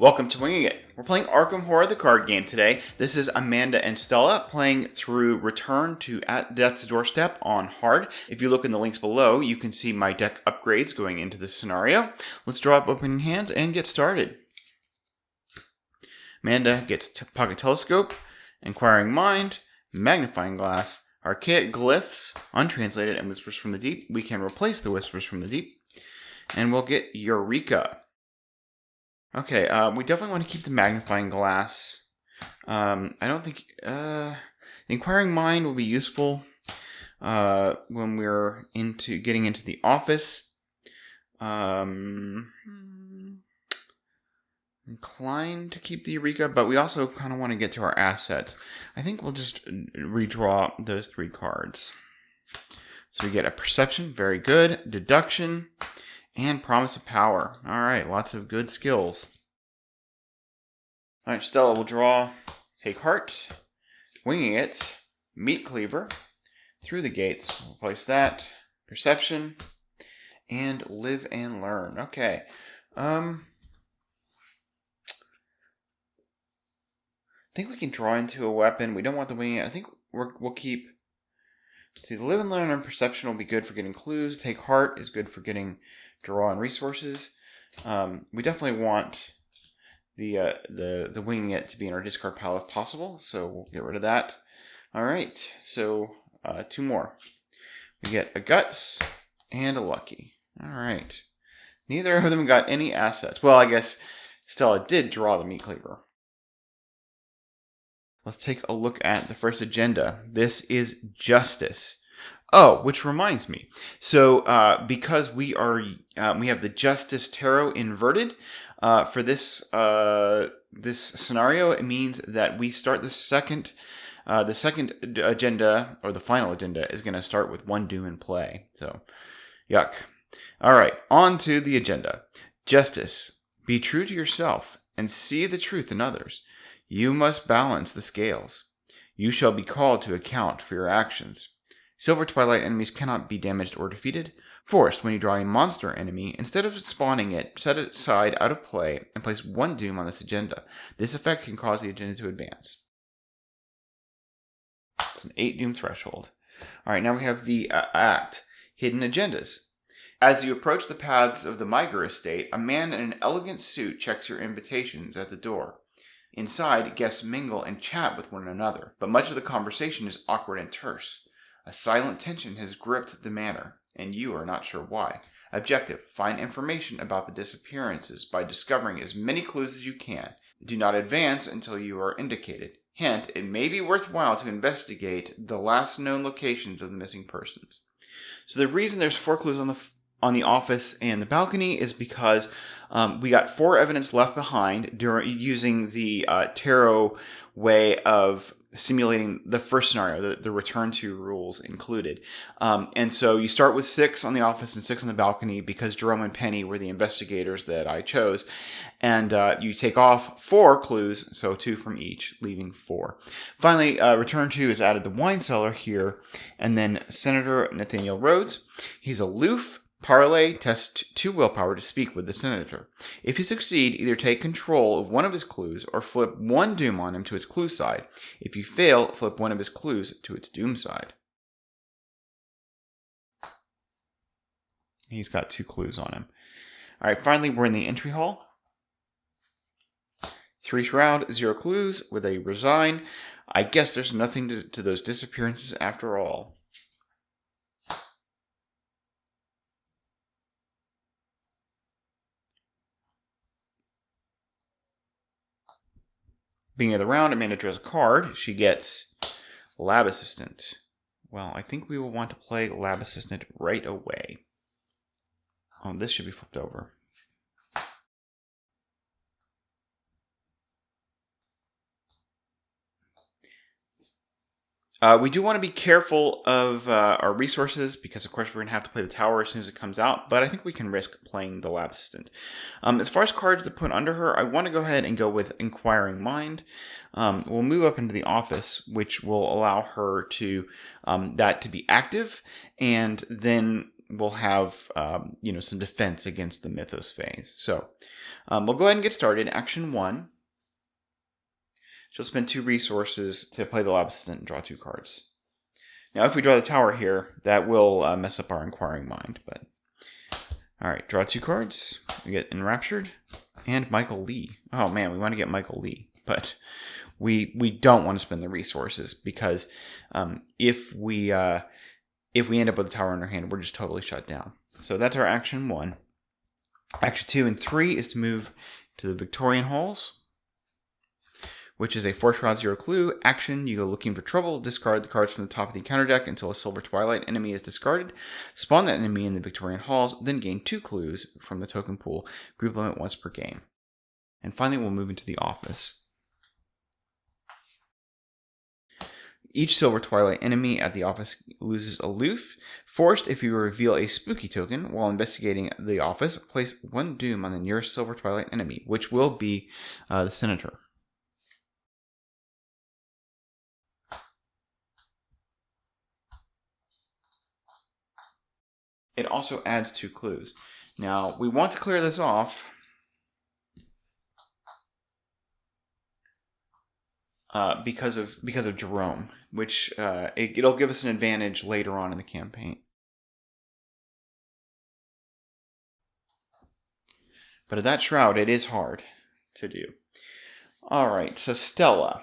Welcome to Winging It. We're playing Arkham Horror, the card game today. This is Amanda and Stella playing through Return to at Death's Doorstep on hard. If you look in the links below, you can see my deck upgrades going into this scenario. Let's draw up opening hands and get started. Amanda gets Pocket Telescope, Inquiring Mind, Magnifying Glass, Archaic Glyphs, Untranslated, and Whispers from the Deep. We can replace the Whispers from the Deep. And we'll get Eureka. Okay, we definitely want to keep the Magnifying Glass. I don't think... Inquiring Mind will be useful when we're getting into the office. Inclined to keep the Eureka, but we also kind of want to get to our assets. I think we'll just redraw those three cards. So we get a Perception, very good, Deduction, and Promise of Power. Alright, lots of good skills. Alright, Stella will draw Take Heart, Winging It, Meat Cleaver, Through the Gates. We'll place that, Perception, and Live and Learn. Okay. I think we can draw into a weapon. We don't want the Winging It. I think we'll keep... See, the Live and Learn and Perception will be good for getting clues. Take Heart is good for getting draw on resources. We definitely want the Winging It to be in our discard pile if possible, so we'll get rid of that. Alright, so two more. We get a Guts and a Lucky. Alright. Neither of them got any assets. Well, I guess Stella did draw the Meat Cleaver. Let's take a look at the first agenda. This is Justice. Oh, which reminds me. So, because we have the Justice Tarot inverted for this scenario, it means that we start the second agenda, or the final agenda, is going to start with one doom in play. So, yuck. All right, on to the agenda. Justice. Be true to yourself and see the truth in others. You must balance the scales. You shall be called to account for your actions. Silver Twilight enemies cannot be damaged or defeated. Forced, when you draw a monster enemy, instead of spawning it, set it aside out of play and place one doom on this agenda. This effect can cause the agenda to advance. It's an 8 doom threshold. Alright, now we have the act. Hidden agendas. As you approach the paths of the Miger estate, a man in an elegant suit checks your invitations at the door. Inside, guests mingle and chat with one another, but much of the conversation is awkward and terse. A silent tension has gripped the manor, and you are not sure why. Objective: find information about the disappearances by discovering as many clues as you can. Do not advance until you are indicated. Hint: it may be worthwhile to investigate the last known locations of the missing persons. So the reason there's 4 clues on the office and the balcony is because we got 4 evidence left behind using the tarot way of simulating the first scenario, the return to rules included. And so you start with 6 on the office and 6 on the balcony because Jerome and Penny were the investigators that I chose. And you take off 4 clues, so 2 from each, leaving 4. Finally, return to is added the wine cellar here, and then Senator Nathaniel Rhodes. He's aloof. Parlay, test 2 willpower to speak with the senator. If you succeed, either take control of one of his clues or flip 1 doom on him to its clue side. If you fail, flip one of his clues to its doom side. He's got 2 clues on him. Alright, finally we're in the entry hall. 3 shroud, 0 clues with a resign. I guess there's nothing to those disappearances after all. Beginning of the round, Amanda draws a card. She gets Lab Assistant. Well, I think we will want to play Lab Assistant right away. Oh, this should be flipped over. We do want to be careful of our resources because, of course, we're going to have to play the tower as soon as it comes out, but I think we can risk playing the Lab Assistant. As far as cards to put under her, I want to go ahead and go with Inquiring Mind. We'll move up into the office, which will allow her to that to be active, and then will have some defense against the Mythos phase. So we'll go ahead and get started. Action 1. She'll spend 2 resources to play the lab assistant and draw 2 cards. Now, if we draw the tower here, that will mess up our inquiring mind. But all right, draw 2 cards. We get Enraptured and Michael Lee. Oh man, we want to get Michael Lee, but we don't want to spend the resources because if we end up with a tower in our hand, we're just totally shut down. So that's our action 1. Action 2 and 3 is to move to the Victorian Halls, which is a 4 shroud 0 clue. Action, you go looking for trouble, discard the cards from the top of the encounter deck until a Silver Twilight enemy is discarded. Spawn that enemy in the Victorian Halls, then gain 2 clues from the token pool. Group limit once per game. And finally, we'll move into the office. Each Silver Twilight enemy at the office loses aloof. Forced, if you reveal a spooky token while investigating the office, place 1 doom on the nearest Silver Twilight enemy, which will be the Senator. It also adds 2 clues. Now, we want to clear this off because of Jerome, which it'll give us an advantage later on in the campaign. But at that shroud, it is hard to do. All right, so Stella.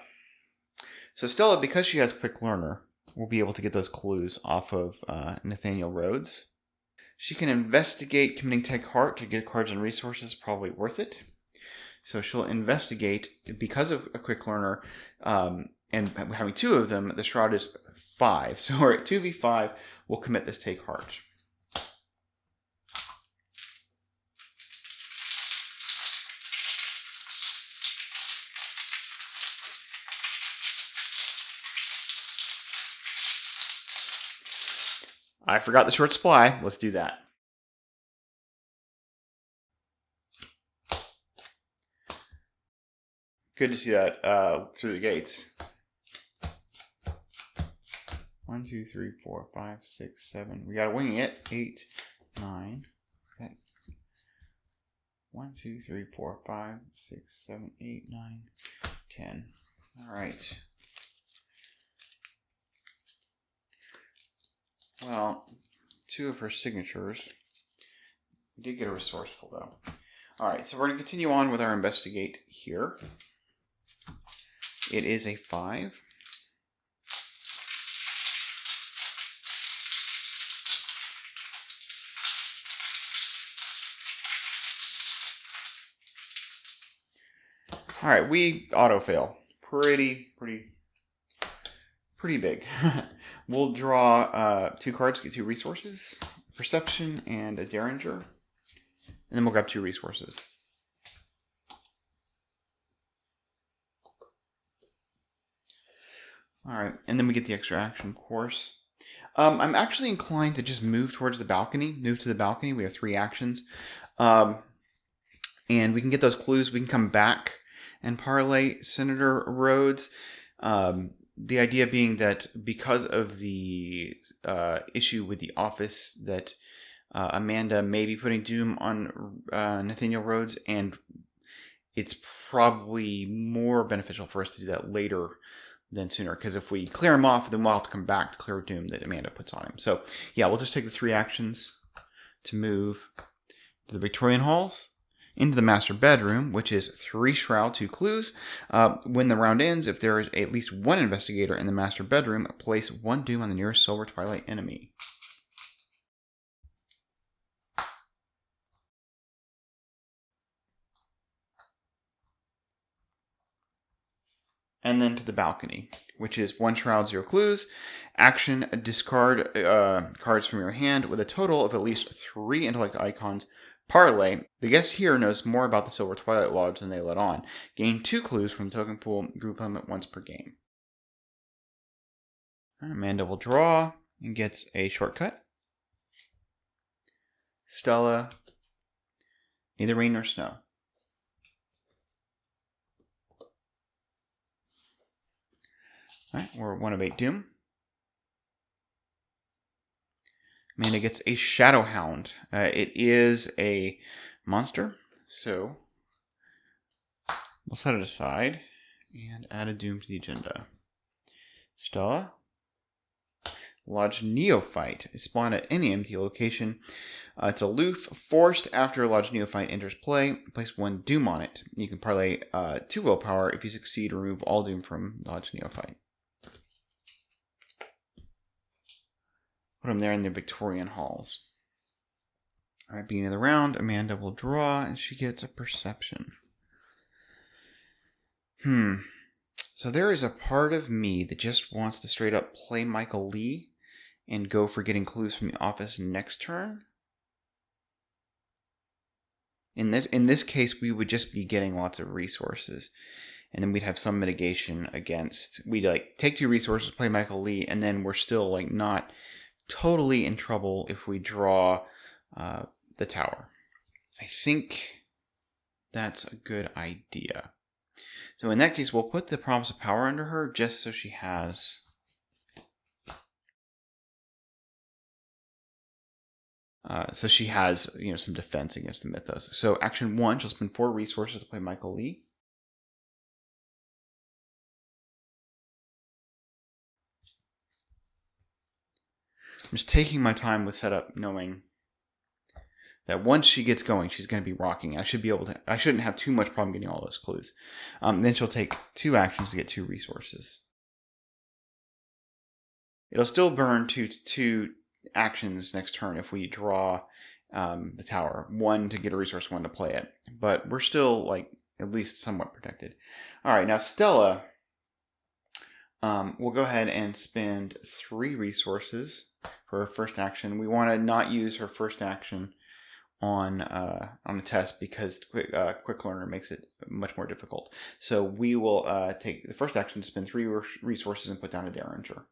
So Stella, because she has Quick Learner, will be able to get those clues off of Nathaniel Rhodes. She can investigate committing Take Heart to get cards and resources, probably worth it. So she'll investigate, because of a Quick Learner, and having 2 of them, the shroud is 5. So we're at 2v5, we'll commit this Take Heart. I forgot the short supply. Let's do that. Good to see that through the gates. 1, 2, 3, 4, 5, 6, 7. We gotta wing it. 8, 9. Okay. 1, 2, 3, 4, 5, 6, 7, 8, 9, 10. All right. Well, 2 of her signatures. We did get a resourceful, though. All right, so we're going to continue on with our investigate here. It is a 5. All right, we auto-fail. Pretty big. We'll draw 2 cards, get 2 resources, Perception and a Derringer, and then we'll grab 2 resources. All right, and then we get the extra action, of course. I'm actually inclined to just move towards the balcony, move to the balcony. We have 3 actions, and we can get those clues. We can come back and parlay Senator Rhodes. The idea being that because of the issue with the office, that Amanda may be putting doom on Nathaniel Rhodes, and it's probably more beneficial for us to do that later than sooner, because if we clear him off, then we'll have to come back to clear doom that Amanda puts on him. So yeah, we'll just take the 3 actions to move to the Victorian Halls, into the master bedroom, which is 3 shroud, 2 clues. When the round ends, if there is at least 1 investigator in the master bedroom, place 1 doom on the nearest Silver Twilight enemy. And then to the balcony, which is 1 shroud, 0 clues. Action, discard cards from your hand with a total of at least 3 intellect icons. Parlay, the guest here knows more about the Silver Twilight Lodge than they let on. Gain 2 clues from the token pool, group limit once per game. Amanda will draw and gets a shortcut. Stella, neither rain nor snow. Alright, we're 1 of 8 doom. Amanda gets a Shadow Hound. It is a monster, so we'll set it aside and add a doom to the agenda. Stella, Lodge Neophyte is spawned at any empty location. It's aloof, forced after Lodge Neophyte enters play. Place 1 doom on it. You can parlay 2 willpower. If you succeed, remove all doom from Lodge Neophyte. Put him there in the Victorian halls. Alright, beginning of the round, Amanda will draw, and she gets a perception. So there is a part of me that just wants to straight up play Michael Lee and go for getting clues from the office next turn. In this case, we would just be getting lots of resources, and then we'd have some mitigation against. We'd like take 2 resources, play Michael Lee, and then we're still like not totally in trouble if we draw the tower. I think that's a good idea. So in that case, we'll put the Promise of Power under her just so she has some defense against the Mythos. So action 1, she'll spend 4 resources to play Michael Lee. I'm just taking my time with setup, knowing that once she gets going, she's going to be rocking. I shouldn't have too much problem getting all those clues. Then she'll take 2 actions to get 2 resources. It'll still burn 2 actions next turn if we draw the tower. 1 to get a resource, 1 to play it. But we're still like at least somewhat protected. All right, now Stella will go ahead and spend 3 resources for her first action. We want to not use her first action on the test because quick learner makes it much more difficult. So we will take the first action to spend 3 resources and put down a Derringer.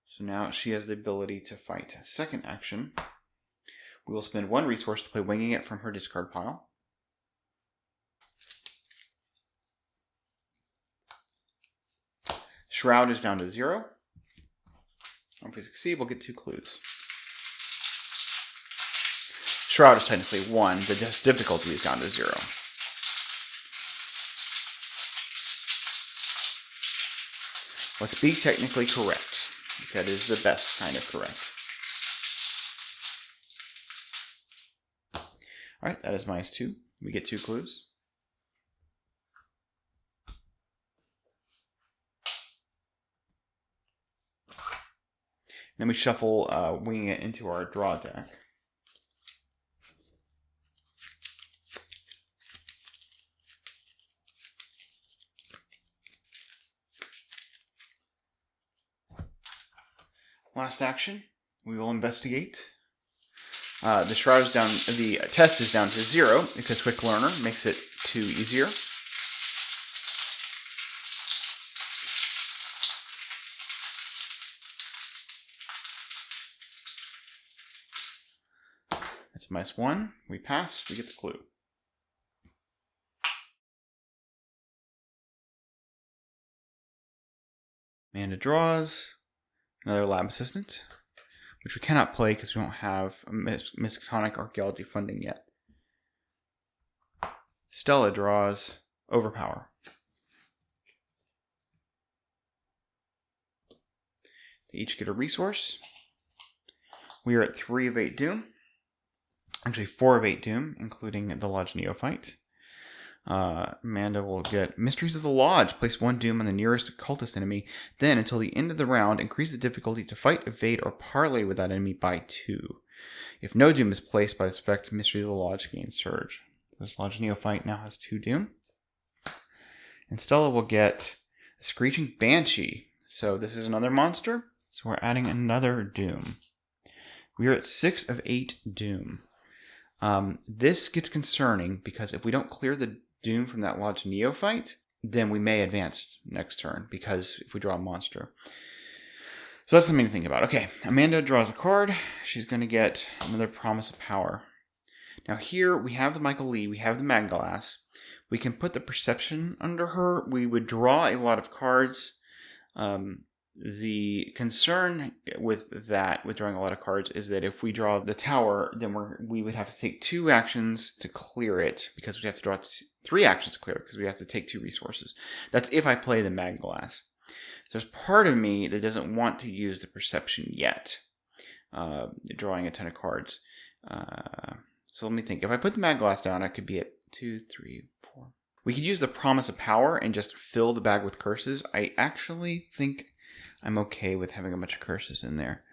So now she has the ability to fight. Second action, we will spend 1 resource to play Winging It from her discard pile. Shroud is down to 0. If we succeed, we'll get 2 clues. Shroud is technically 1. The difficulty is down to 0. Let's be technically correct. That is the best kind of correct. Alright, that is -2. We get 2 clues. Then we shuffle Winging It into our draw deck. Last action, we will investigate. The shroud is down. The test is down to 0 because Quick Learner makes it 2 easier. That's -1. We pass. We get the clue. Amanda draws another lab assistant, which we cannot play because we don't have a Miskatonic Archaeology funding yet. Stella draws Overpower. They each get a resource. We are at 3 of 8 Doom. Actually 4 of 8 Doom, including the Lodge Neophyte. Amanda will get Mysteries of the Lodge. Place 1 Doom on the nearest occultist enemy. Then, until the end of the round, increase the difficulty to fight, evade, or parlay with that enemy by 2. If no Doom is placed by this effect, Mysteries of the Lodge gains Surge. This Lodge Neophyte now has 2 Doom. And Stella will get a Screeching Banshee. So this is another monster. So we're adding another Doom. We are at 6 of 8 Doom. This gets concerning because if we don't clear the Doom from that Lodge Neophyte, then we may advance next turn because if we draw a monster. So that's something to think about. Okay, Amanda draws a card. She's going to get another Promise of Power. Now here we have the Michael Lee, we have the Mag Glass. We can put the perception under her. We would draw a lot of cards. The concern with that, with drawing a lot of cards, is that if we draw the tower, then we would have to take 2 actions to clear it, because we have to draw 3 actions to clear it, because we have to take 2 resources. That's if I play the Mag Glass. There's part of me that doesn't want to use the perception yet, drawing a ton of cards. So let me think. If I put the Mag Glass down, I could be at 2, 3, 4. We could use the Promise of Power and just fill the bag with curses. I actually think I'm okay with having a bunch of curses in there,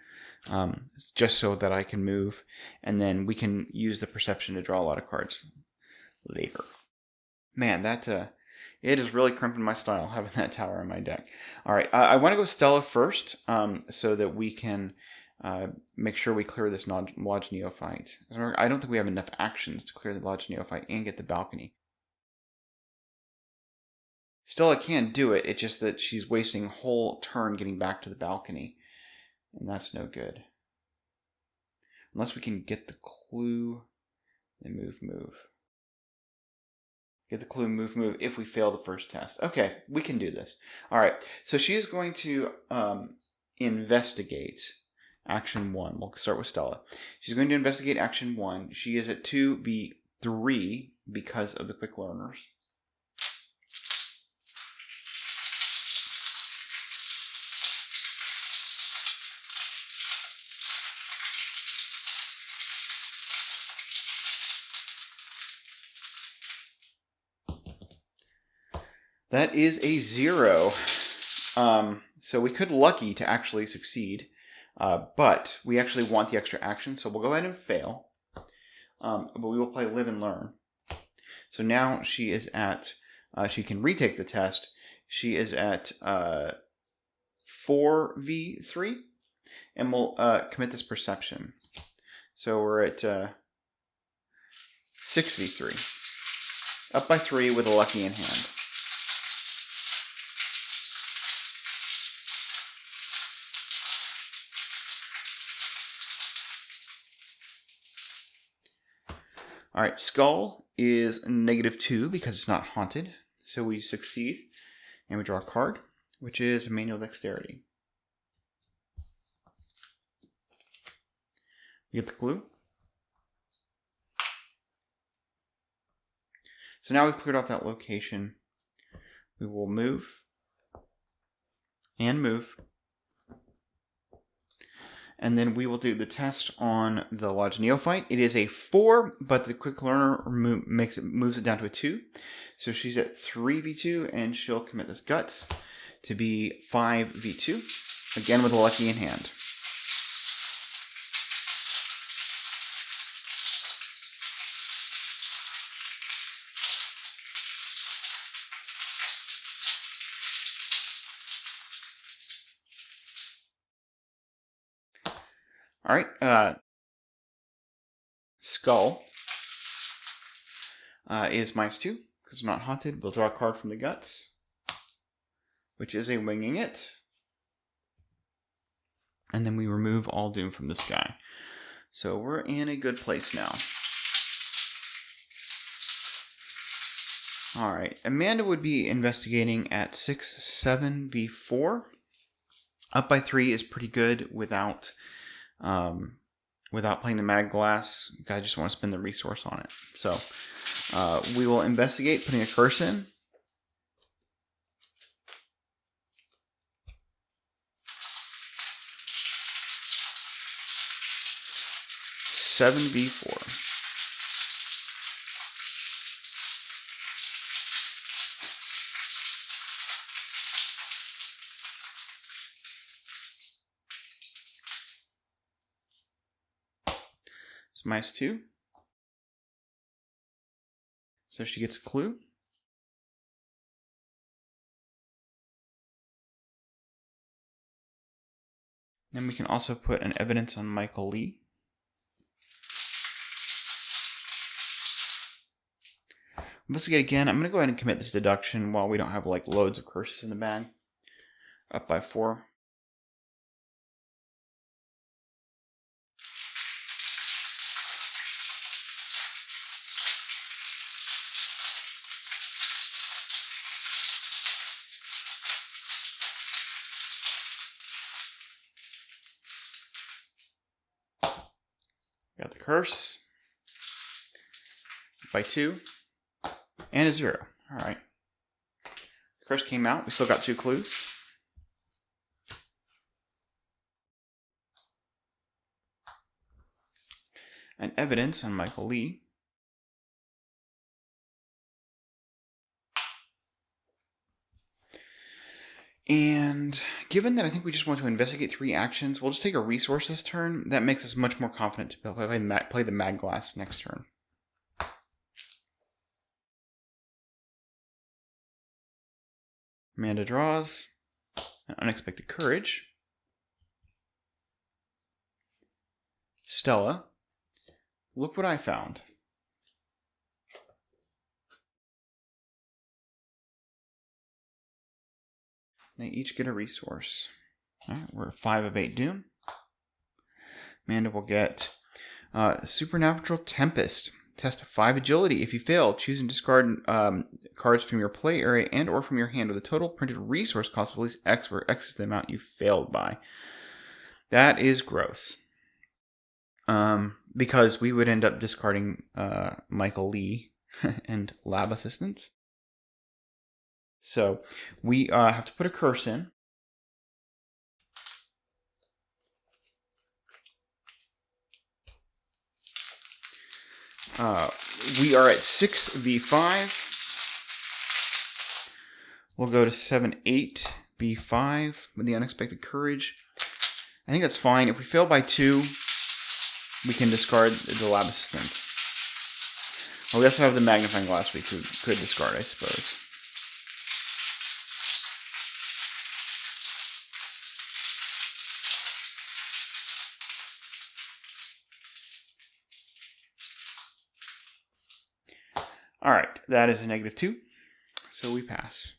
just so that I can move, and then we can use the perception to draw a lot of cards later. Man, that it is really crimping my style having that tower in my deck. All right, I want to go Stella first, so that we can make sure we clear this Lodge Neophyte. I don't think we have enough actions to clear the Lodge Neophyte and get the balcony. Stella can do it, it's just that she's wasting a whole turn getting back to the balcony, and that's no good. Unless we can get the clue and move. Get the clue, move, if we fail the first test. Okay, we can do this. All right, so she is going to investigate action 1. We'll start with Stella. She's going to investigate action 1. She is at 2v3 because of the quick learners. That is a 0. So we could lucky to actually succeed, but we actually want the extra action, so we'll go ahead and fail. But we will play Live and Learn. So now she is at, she can retake the test. She is at 4v3, and we'll commit this perception. So we're at 6v3. Up by 3 with a lucky in hand. All right, Skull is -2 because it's not haunted. So we succeed, and we draw a card, which is Manual Dexterity. We get the clue. So now we've cleared off that location. We will move and move. And then we will do the test on the Lodge Neophyte. It is a 4, but the Quick Learner moves it down to a 2. So she's at 3v2, and she'll commit this Guts to be 5v2, again with a lucky in hand. All right, Skull is -2 because it's not haunted. We'll draw a card from the Guts, which is a Winging It. And then we remove all doom from this guy. So we're in a good place now. All right, Amanda would be investigating at 6-7v4. Up by 3 is pretty good without playing the Mag Glass. I just want to spend the resource on it. So we will investigate, putting a curse in. (7v4). So -2. So she gets a clue. Then we can also put an evidence on Michael Lee. Investigate again. I'm going to go ahead and commit this deduction while we don't have like loads of curses in the bag. Up by 4. Got the curse. By 2. And a 0. Alright. The curse came out. We still got 2 clues. And evidence on Michael Lee. And given that I think we just want to investigate 3 actions, we'll just take a resource this turn. That makes us much more confident to play the Mag Glass next turn. Amanda draws an Unexpected Courage. Stella, look what I found. They each get a resource. Alright, we're 5 of 8 Doom. Amanda will get Supernatural Tempest. Test 5 agility. If you fail, choose and discard cards from your play area and or from your hand with a total printed resource cost of at least X, where X is the amount you failed by. That is gross. Because we would end up discarding Michael Lee and Lab Assistants. So we have to put a curse in. We are at 6v5. We'll go to 7-8b5 with the Unexpected Courage. I think that's fine. If we fail by 2, we can discard the Lab Assistant. Well, we also have the Magnifying Glass we could discard, I suppose. Alright, that is a -2, so we pass.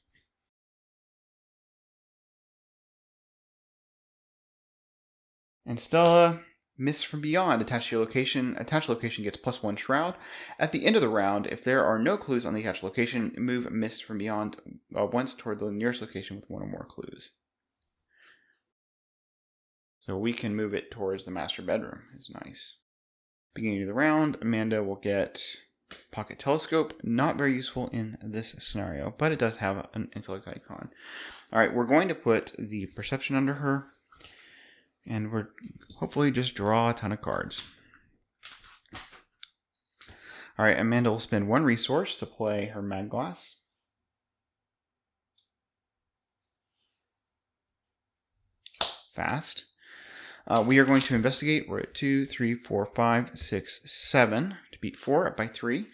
And Stella, Mist from Beyond. Attached to your location. Attached location gets +1 Shroud. At the end of the round, if there are no clues on the attached location, move Mist from Beyond once toward the nearest location with 1 or more clues. So we can move it towards the master bedroom. It's nice. Beginning of the round, Amanda will get Pocket Telescope. Not very useful in this scenario, but it does have an intellect icon. Alright, we're going to put the Perception under her, and we're hopefully just draw a ton of cards. Alright, Amanda will spend 1 resource to play her Mag Glass. Fast. We are going to investigate. We're at 2, 3, 4, 5, 6, 7 to beat 4 up by 3.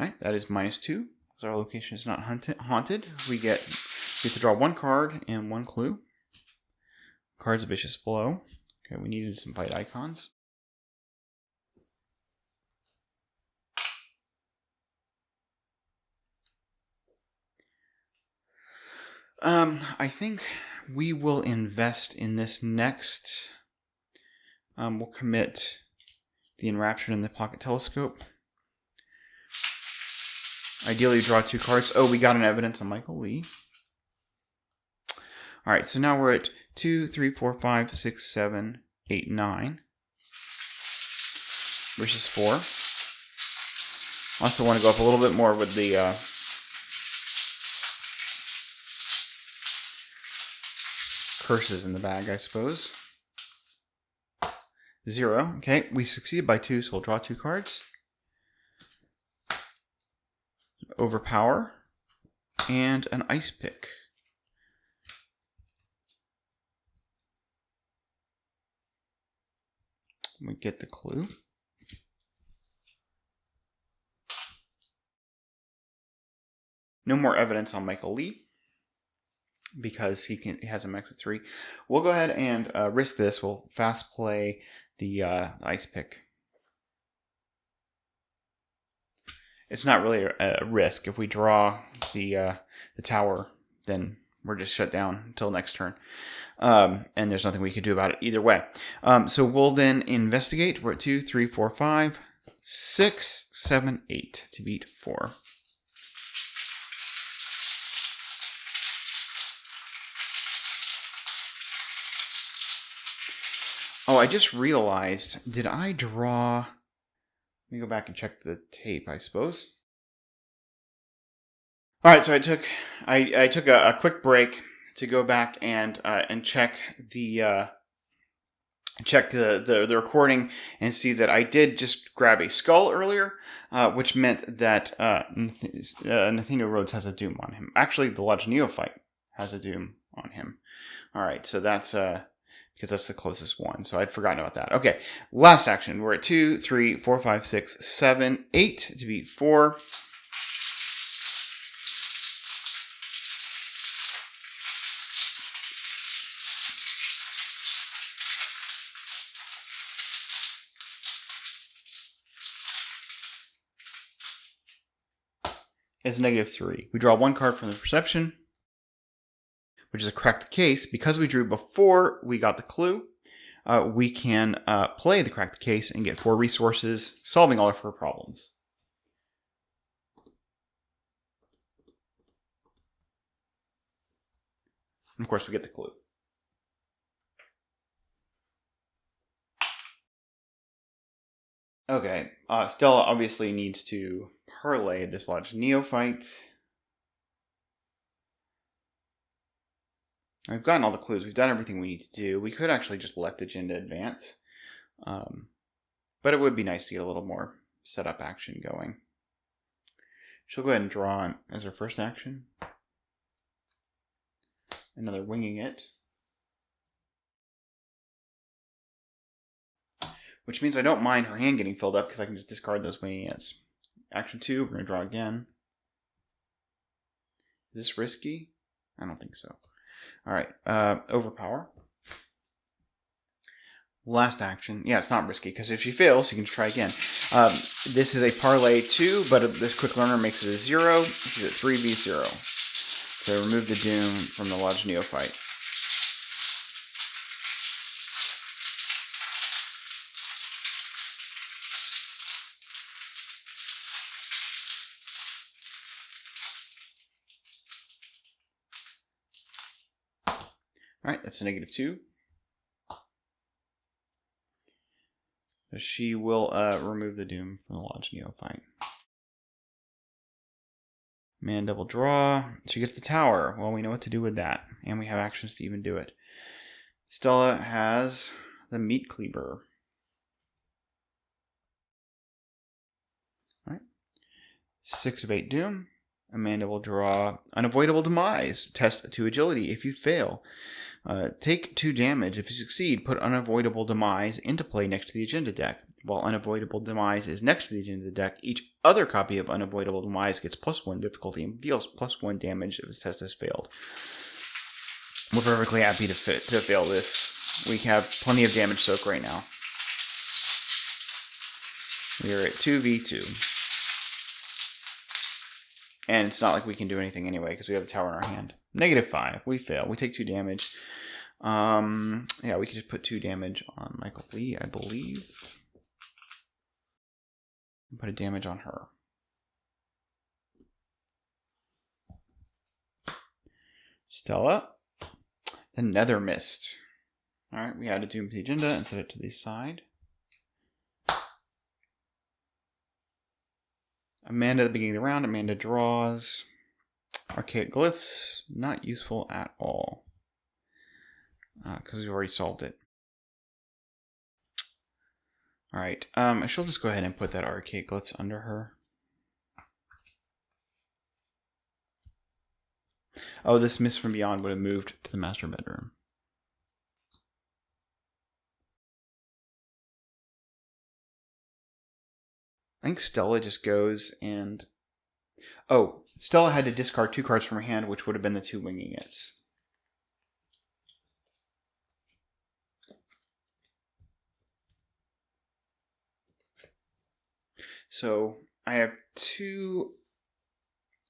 Alright, that is -2. Because our location is not haunted. We get to draw 1 card and 1 clue. Cards of Vicious Blow. Okay, we needed some fight icons. I think we will invest in this next. We'll commit the Enraptured and the Pocket Telescope. Ideally, draw 2 cards. Oh, we got an evidence on Michael Lee. Alright, so now we're at 2, 3, 4, 5, 6, 7, 8, 9. Versus 4. Also want to go up a little bit more with the curses in the bag, I suppose. 0. Okay, we succeeded by 2, so we'll draw 2 cards. Overpower. And an Ice Pick. We get the clue. No more evidence on Michael Lee because he has a max of 3. We'll go ahead and risk this. We'll fast play the Ice Pick. It's not really a risk. If we draw the tower, then we're just shut down until next turn. And there's nothing we can do about it either way. So we'll then investigate. We're at 2, 3, 4, 5, 6, 7, 8 to beat 4. Oh, I just realized, did I draw... Let me go back and check the tape, I suppose. All right, so I took a quick break to go back and check the recording and see that I did just grab a skull earlier, which meant that Nathaniel Rhodes has a doom on him. Actually, the Lodge Neophyte has a doom on him. All right, so that's because that's the closest one. So I'd forgotten about that. Okay, last action. We're at 2, 3, 4, 5, 6, 7, 8 to beat 4. Is -3. We draw 1 card from the perception, which is a crack the case. Because we drew before we got the clue, we can play the crack the case and get 4 resources, solving all of her problems. And of course, we get the clue. Okay, Stella obviously needs to parlay this Lodge Neophyte. We've gotten all the clues. We've done everything we need to do. We could actually just let the agenda advance. But it would be nice to get a little more setup action going. She'll go ahead and draw on as her first action. Another winging it. Which means I don't mind her hand getting filled up because I can just discard those winging its. Action 2, we're going to draw again. Is this risky? I don't think so. Alright, overpower. Last action. Yeah, it's not risky, because if she fails, you can try again. This is a parlay 2, but this quick learner makes it a 0. She's at 3v0. So remove the doom from the Lodge Neophyte. Alright, that's a -2. So she will remove the doom from the Lodge Neophyte. Man double draw. She gets the tower. Well, we know what to do with that. And we have actions to even do it. Stella has the Meat Cleaver. Alright. 6 of 8 doom. Amanda will draw Unavoidable Demise. Test 2 agility. If you fail, take 2 damage. If you succeed, put Unavoidable Demise into play next to the agenda deck. While Unavoidable Demise is next to the agenda deck, each other copy of Unavoidable Demise gets +1 difficulty and deals +1 damage if the test has failed. We're perfectly happy to fail this. We have plenty of damage soak right now. We are at 2v2. And it's not like we can do anything anyway, because we have the tower in our hand. -5. We fail. We take 2 damage. Yeah, we could just put 2 damage on Michael Lee, I believe. And put a damage on her. Stella. The Nether Mist. Alright, we add a doom to the agenda and set it to the side. Amanda at the beginning of the round. Amanda draws Archaic Glyphs. Not useful at all. Because we've already solved it. Alright, she'll just go ahead and put that Archaic Glyphs under her. Oh, this Mist from Beyond would have moved to the master bedroom. I think Stella just goes and... Oh, Stella had to discard 2 cards from her hand, which would have been the 2 winging its. So I have 2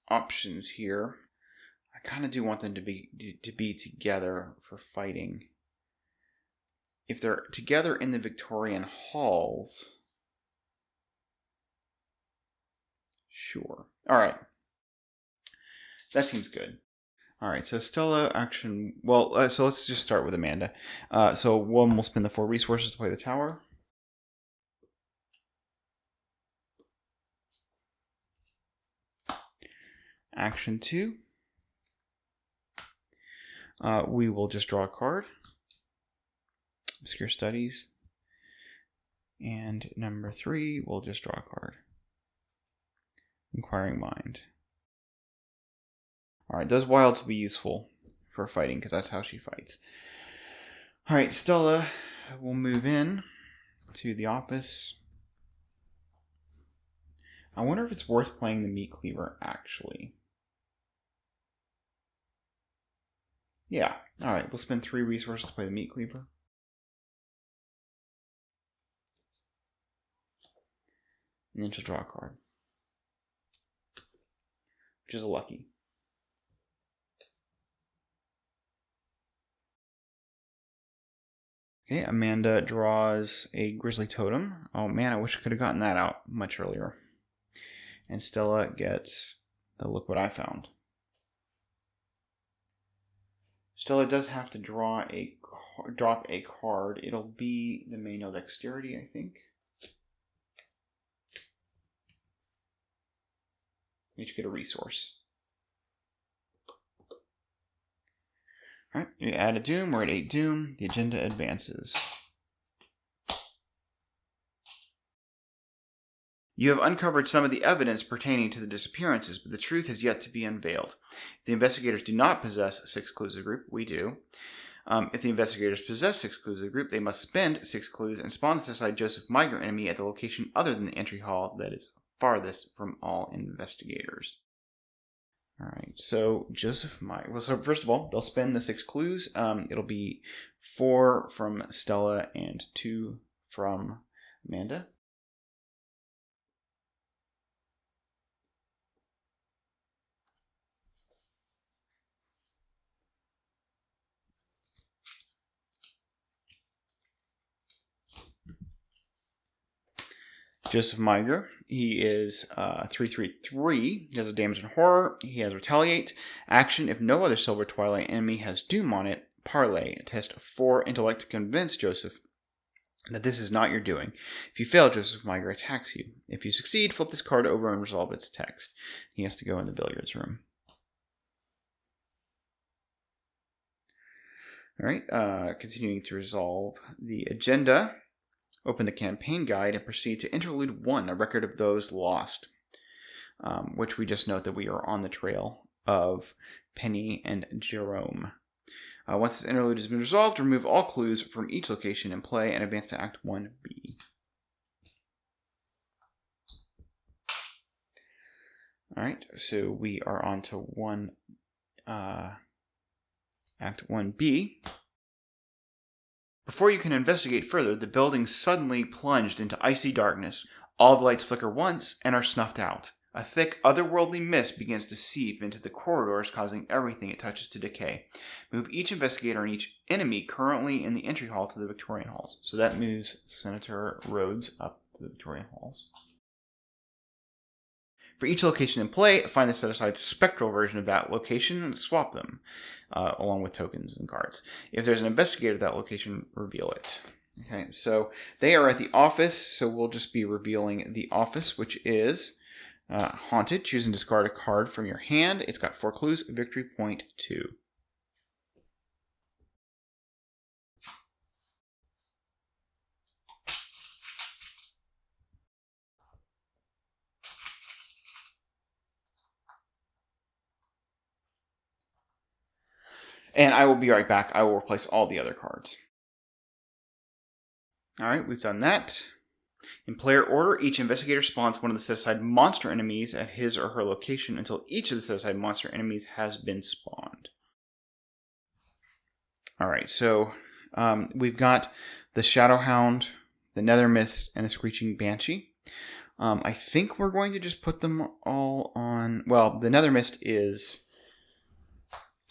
options here. I kind of do want them to be together for fighting. If they're together in the Victorian halls, sure. All right, that seems good. All right, so Stella action. Well, so let's just start with Amanda. So one will spend the 4 resources to play the tower. Action 2. We will just draw a card. Obscure Studies. And number 3, we'll just draw a card. Inquiring Mind. Alright, those wilds will be useful for fighting, because that's how she fights. Alright, Stella will move in to the office. I wonder if it's worth playing the Meat Cleaver, actually. Yeah, alright, we'll spend 3 resources to play the Meat Cleaver. And then she'll draw a card, which is a lucky. Okay, Amanda draws a Grizzly Totem. Oh man, I wish I could have gotten that out much earlier. And Stella gets the Look What I Found. Stella does have to drop a card. It'll be the Manual Dexterity, I think. Each get a resource. Alright, we add a doom. We're at 8 doom. The agenda advances. You have uncovered some of the evidence pertaining to the disappearances, but the truth has yet to be unveiled. If the investigators do not possess 6 clues of the group, we do. If the investigators possess 6 clues of the group, they must spend 6 clues and spawn the set-aside Joseph Migrant enemy at the location other than the entry hall that is farthest from all investigators. Alright, so Joseph Migrant. Well, so first of all, they'll spend the 6 clues. It'll be 4 from Stella and 2 from Amanda. Joseph Miger, he is 3/3/3. He has a damage and horror. He has retaliate. Action: if no other Silver Twilight enemy has doom on it, parlay. Test 4 intellect to convince Joseph that this is not your doing. If you fail, Joseph Miger attacks you. If you succeed, flip this card over and resolve its text. He has to go in the billiards room. Alright, continuing to resolve the agenda. Open the campaign guide and proceed to Interlude 1, a record of those lost, which we just note that we are on the trail of Penny and Jerome. Once this interlude has been resolved, remove all clues from each location in play and advance to Act 1B. Alright, so we are on to Act 1B. Before you can investigate further, the building suddenly plunged into icy darkness. All the lights flicker once and are snuffed out. A thick, otherworldly mist begins to seep into the corridors, causing everything it touches to decay. Move each investigator and each enemy currently in the entry hall to the Victorian halls. So that moves Senator Rhodes up to the Victorian halls. For each location in play, find the set-aside spectral version of that location and swap them, along with tokens and cards. If there's an investigator at that location, reveal it. Okay, so they are at the office, so we'll just be revealing the office, which is Haunted. Choose and discard a card from your hand. It's got 4 clues, victory point 2. And I will be right back. I will replace all the other cards. Alright, we've done that. In player order, each investigator spawns one of the set-aside monster enemies at his or her location until each of the set-aside monster enemies has been spawned. Alright, so we've got the Shadowhound, the Nether Mist, and the Screeching Banshee. I think we're going to just put them all on... Well, the Nether Mist is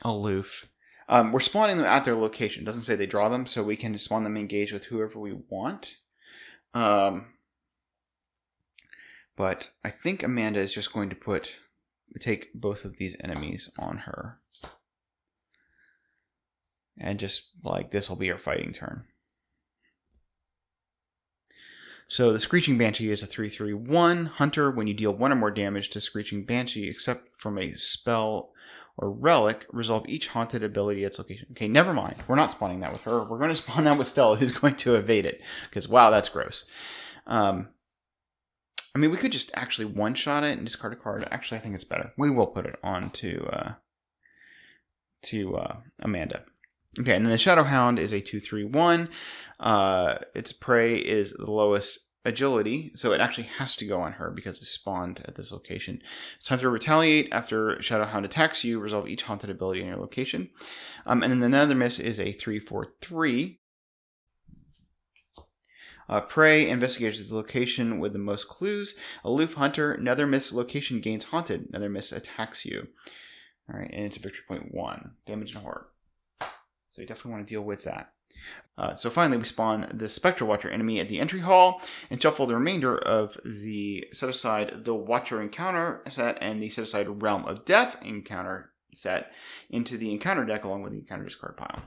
aloof. We're spawning them at their location. It doesn't say they draw them, so we can spawn them engaged with whoever we want. But I think Amanda is just going to take both of these enemies on her. And just like this will be her fighting turn. So the Screeching Banshee is a 3/3/1 hunter. When you deal 1 or more damage to Screeching Banshee, except from a spell or relic, resolve each haunted ability at its location. Okay, never mind. We're not spawning that with her. We're going to spawn that with Stella, who's going to evade it. Because, wow, that's gross. I mean, we could just actually one-shot it and discard a card. Actually, I think it's better. We will put it on to Amanda. Okay, and then the Shadow Hound is a 2/3/1. Its prey is the lowest agility, so it actually has to go on her because it's spawned at this location. It's time to retaliate after Shadow Hound attacks you. Resolve each haunted ability in your location. And then the Nether Miss is a 3/4/3. Prey investigates the location with the most clues. Aloof hunter, Nether Miss location gains haunted. Nether Miss attacks you. All right, and it's a victory point 1. Damage and horror. So you definitely want to deal with that. So finally, we spawn the Spectral Watcher enemy at the entry hall and shuffle the remainder of the set aside the Watcher encounter set and the set aside Realm of Death encounter set into the encounter deck along with the encounter discard pile.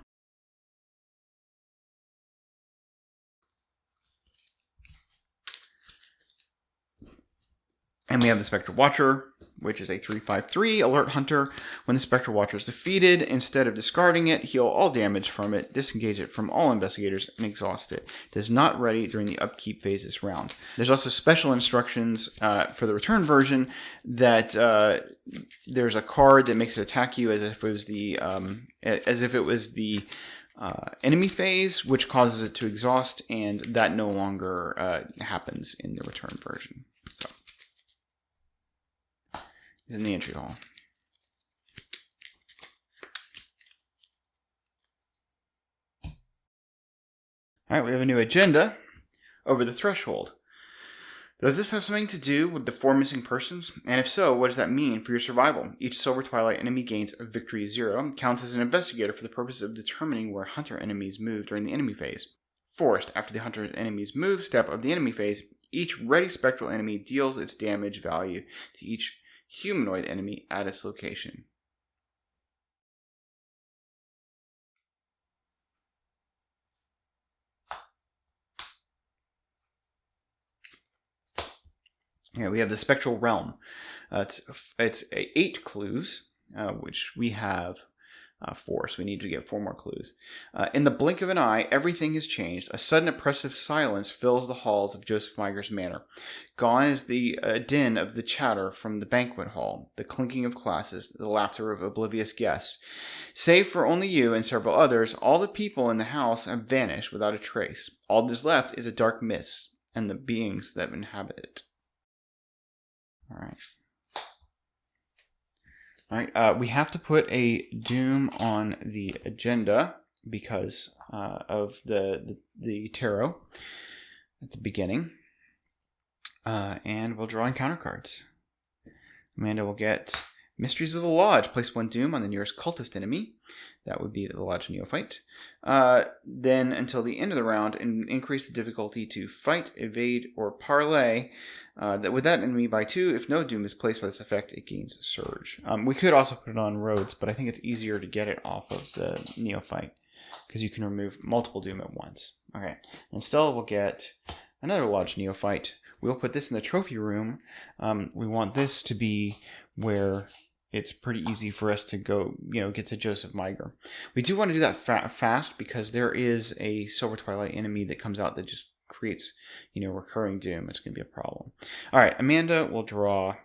And we have the Spectral Watcher, which is a 3/5/3 alert hunter. When the Spectral Watcher is defeated, instead of discarding it, heal all damage from it, disengage it from all investigators, and exhaust it. It is not ready during the upkeep phase this round. There's also special instructions for the return version that there's a card that makes it attack you as if it was the enemy phase, which causes it to exhaust, and that no longer happens in the return version. In the entry hall. Alright, we have a new agenda. Over the threshold. Does this have something to do with the 4 missing persons? And if so, what does that mean for your survival? Each Silver Twilight enemy gains a victory 0, counts as an investigator for the purpose of determining where hunter enemies move during the enemy phase. Forced, after the hunter enemies move step of the enemy phase, each ready spectral enemy deals its damage value to each humanoid enemy at its location. Here we have the Spectral Realm. It's 8 clues, which we have 4, so we need to get 4 more clues. In the blink of an eye, everything has changed. A sudden oppressive silence fills the halls of Joseph Meiger's manor. Gone is the din of the chatter from the banquet hall, the clinking of glasses, the laughter of oblivious guests. Save for only you and several others, all the people in the house have vanished without a trace. All that is left is a dark mist and the beings that inhabit it. Alright, we have to put a doom on the agenda because of the tarot at the beginning. And we'll draw encounter cards. Amanda will get Mysteries of the Lodge. Place 1 doom on the nearest cultist enemy. That would be the Lodge Neophyte. Then, until the end of the round, increase the difficulty to fight, evade, or parlay with that enemy by 2. If no doom is placed by this effect, it gains Surge. We could also put it on Rhodes, but I think it's easier to get it off of the Neophyte because you can remove multiple doom at once. Okay, and Stella will get another Lodge Neophyte. We'll put this in the trophy room. We want this to be where it's pretty easy for us to go, get to Joseph Meiger. We do want to do that fast because there is a Silver Twilight enemy that comes out that just creates, recurring doom. It's going to be a problem. All right, Amanda will draw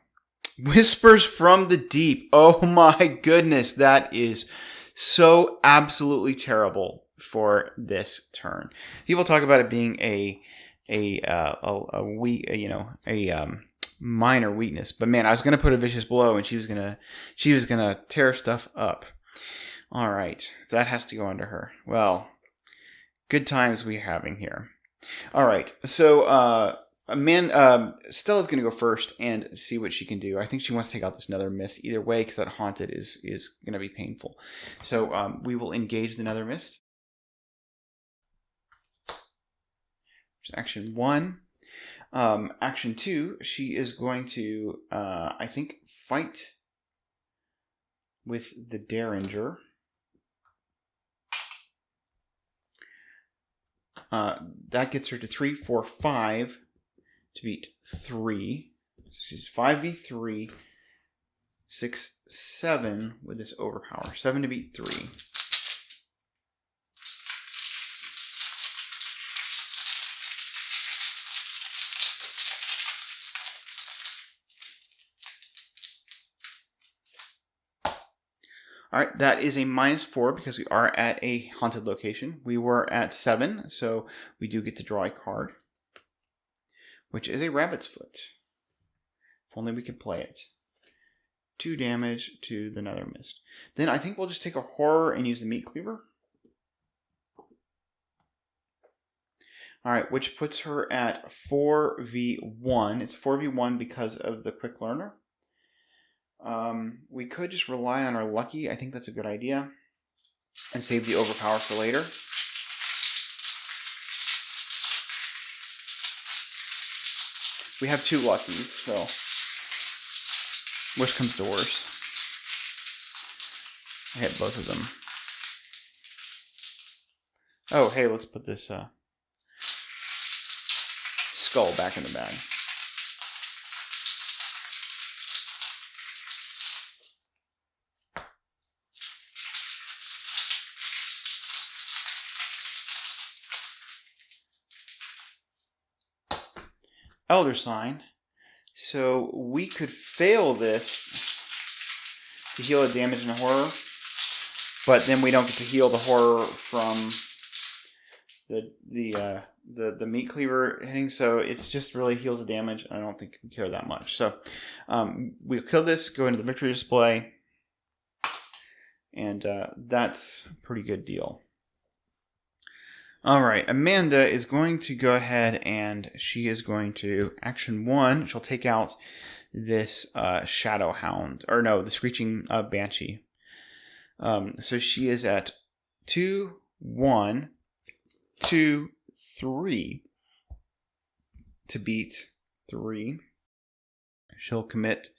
Whispers from the Deep. Oh my goodness, that is so absolutely terrible for this turn. People talk about it being a minor weakness, but man, I was gonna put a vicious blow, and she was gonna tear stuff up. All right, that has to go under her. Well, good times we're having here. All right, so Stella's going to go first and see what she can do. I think she wants to take out this Nether Mist either way because that Haunted is going to be painful. So we will engage the Nether Mist. Action 1. Action 2, she is going to, I think, fight with the Derringer. That gets her to 3, 4, 5 to beat 3. So she's 5v3, 6, 7 with this overpower. 7 to beat 3. All right, that is a -4 because we are at a haunted location. We were at 7, so we do get to draw a card, which is a Rabbit's Foot. If only we could play it. 2 damage to the Nether Mist. Then I think we'll just take a Horror and use the Meat Cleaver. All right, which puts her at 4v1. It's 4v1 because of the Quick Learner. We could just rely on our Lucky. I think that's a good idea. And save the Overpower for later. We have 2 Luckies, so worst comes to worst. I hit both of them. Oh, hey, let's put this skull back in the bag. Elder Sign. So we could fail this to heal the damage and horror, but then we don't get to heal the horror from the Meat Cleaver hitting. So it's just really heals the damage. I don't think we care that much. So we'll kill this, go into the victory display, and that's a pretty good deal. All right, Amanda is going to go ahead and she is going to, action 1, she'll take out this Shadow Hound, or no, the Screeching Banshee. So she is at 2, 1, 2, 3 to beat 3. She'll commit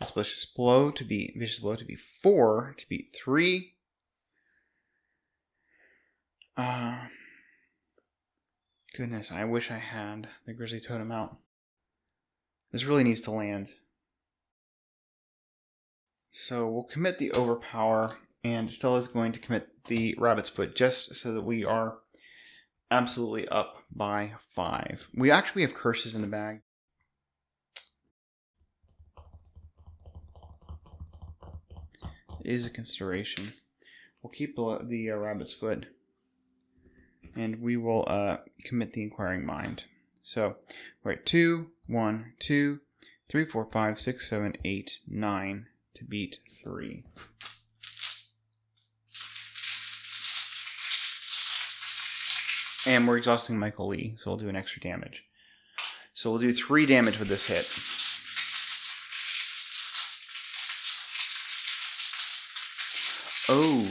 this vicious blow to be 4 to beat 3. Goodness, I wish I had the Grizzly Totem out. This really needs to land. So we'll commit the Overpower, and Stella's going to commit the Rabbit's Foot just so that we are absolutely up by 5. We actually have curses in the bag. It is a consideration. We'll keep the Rabbit's Foot. And we will commit the Inquiring Mind. So we're at 2, 1, 2, 3, 4, 5, 6, 7, 8, 9 to beat 3. And we're exhausting Michael Lee, so we'll do an extra damage. So we'll do 3 damage with this hit. Oh,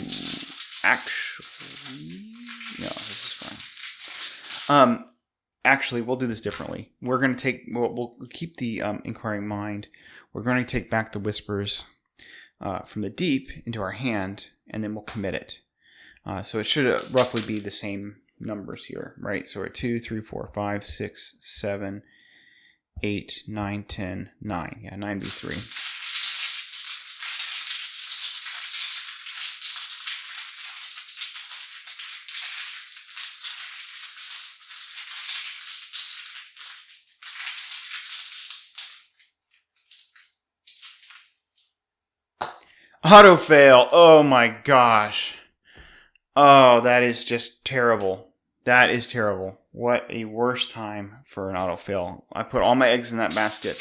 actually... No, this is fine. Actually, we'll do this differently. We're going to take... We'll keep the Inquiring Mind. We're going to take back the Whispers from the deep into our hand, and then we'll commit it. So it should roughly be the same numbers here, right? So we're at 2, 3, 4, 5, 6, 7, 8, 9, 10, 9. Yeah, 9v3. Auto fail. Oh my gosh. Oh, that is just terrible. That is terrible. What a worst time for an auto fail. I put all my eggs in that basket.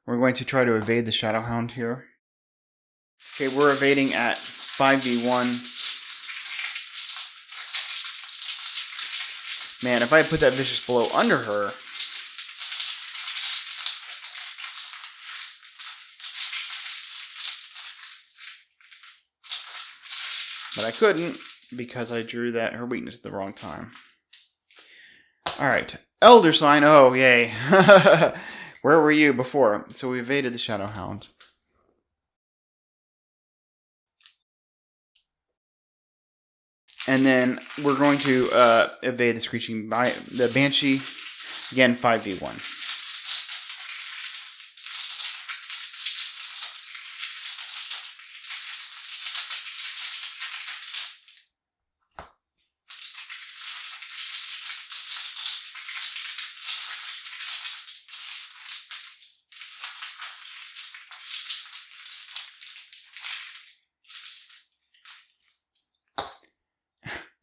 We're going to try to evade the Shadow Hound here. Okay, we're evading at 5v1. Man, if I had put that vicious blow under her... But I couldn't because I drew her weakness at the wrong time. Alright, Elder Sign. Oh, yay. Where were you before? So we evaded the Shadow Hound. And then we're going to evade the Banshee. Again, 5v1.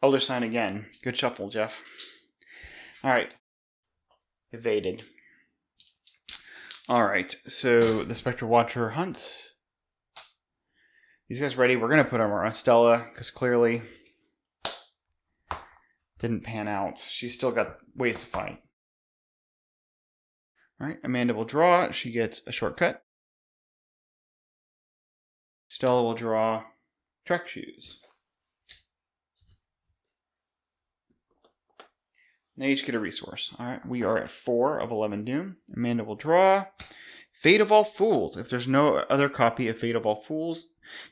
Elder Sign again. Good shuffle, Jeff. Alright. Evaded. Alright, so the Spectre Watcher hunts. These guys ready? We're going to put armor on Stella, because clearly didn't pan out. She's still got ways to fight. Alright, Amanda will draw. She gets a shortcut. Stella will draw track shoes. They each get a resource. Alright, we are at 4 of 11 Doom. Amanda will draw Fate of All Fools. If there's no other copy of Fate of All Fools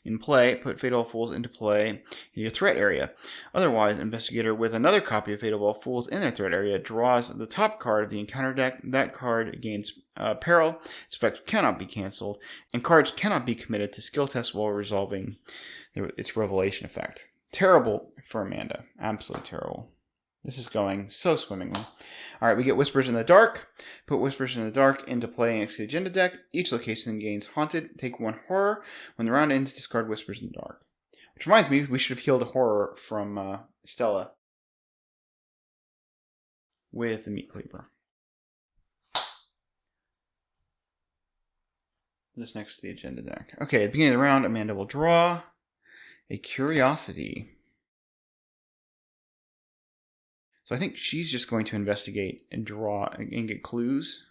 in play, put Fate of All Fools into play in your threat area. Otherwise, Investigator with another copy of Fate of All Fools in their threat area draws the top card of the encounter deck. That card gains peril. Its effects cannot be cancelled, and cards cannot be committed to skill tests while resolving its revelation effect. Terrible for Amanda. Absolutely terrible. This is going so swimmingly. Alright, we get Whispers in the Dark. Put Whispers in the Dark into play next to the agenda deck. Each location gains Haunted. Take 1 horror. When the round ends, discard Whispers in the Dark. Which reminds me, we should have healed a horror from Stella with the Meat Cleaver. This next to the agenda deck. Okay, at the beginning of the round, Amanda will draw a Curiosity. So I think she's just going to investigate and draw and get clues.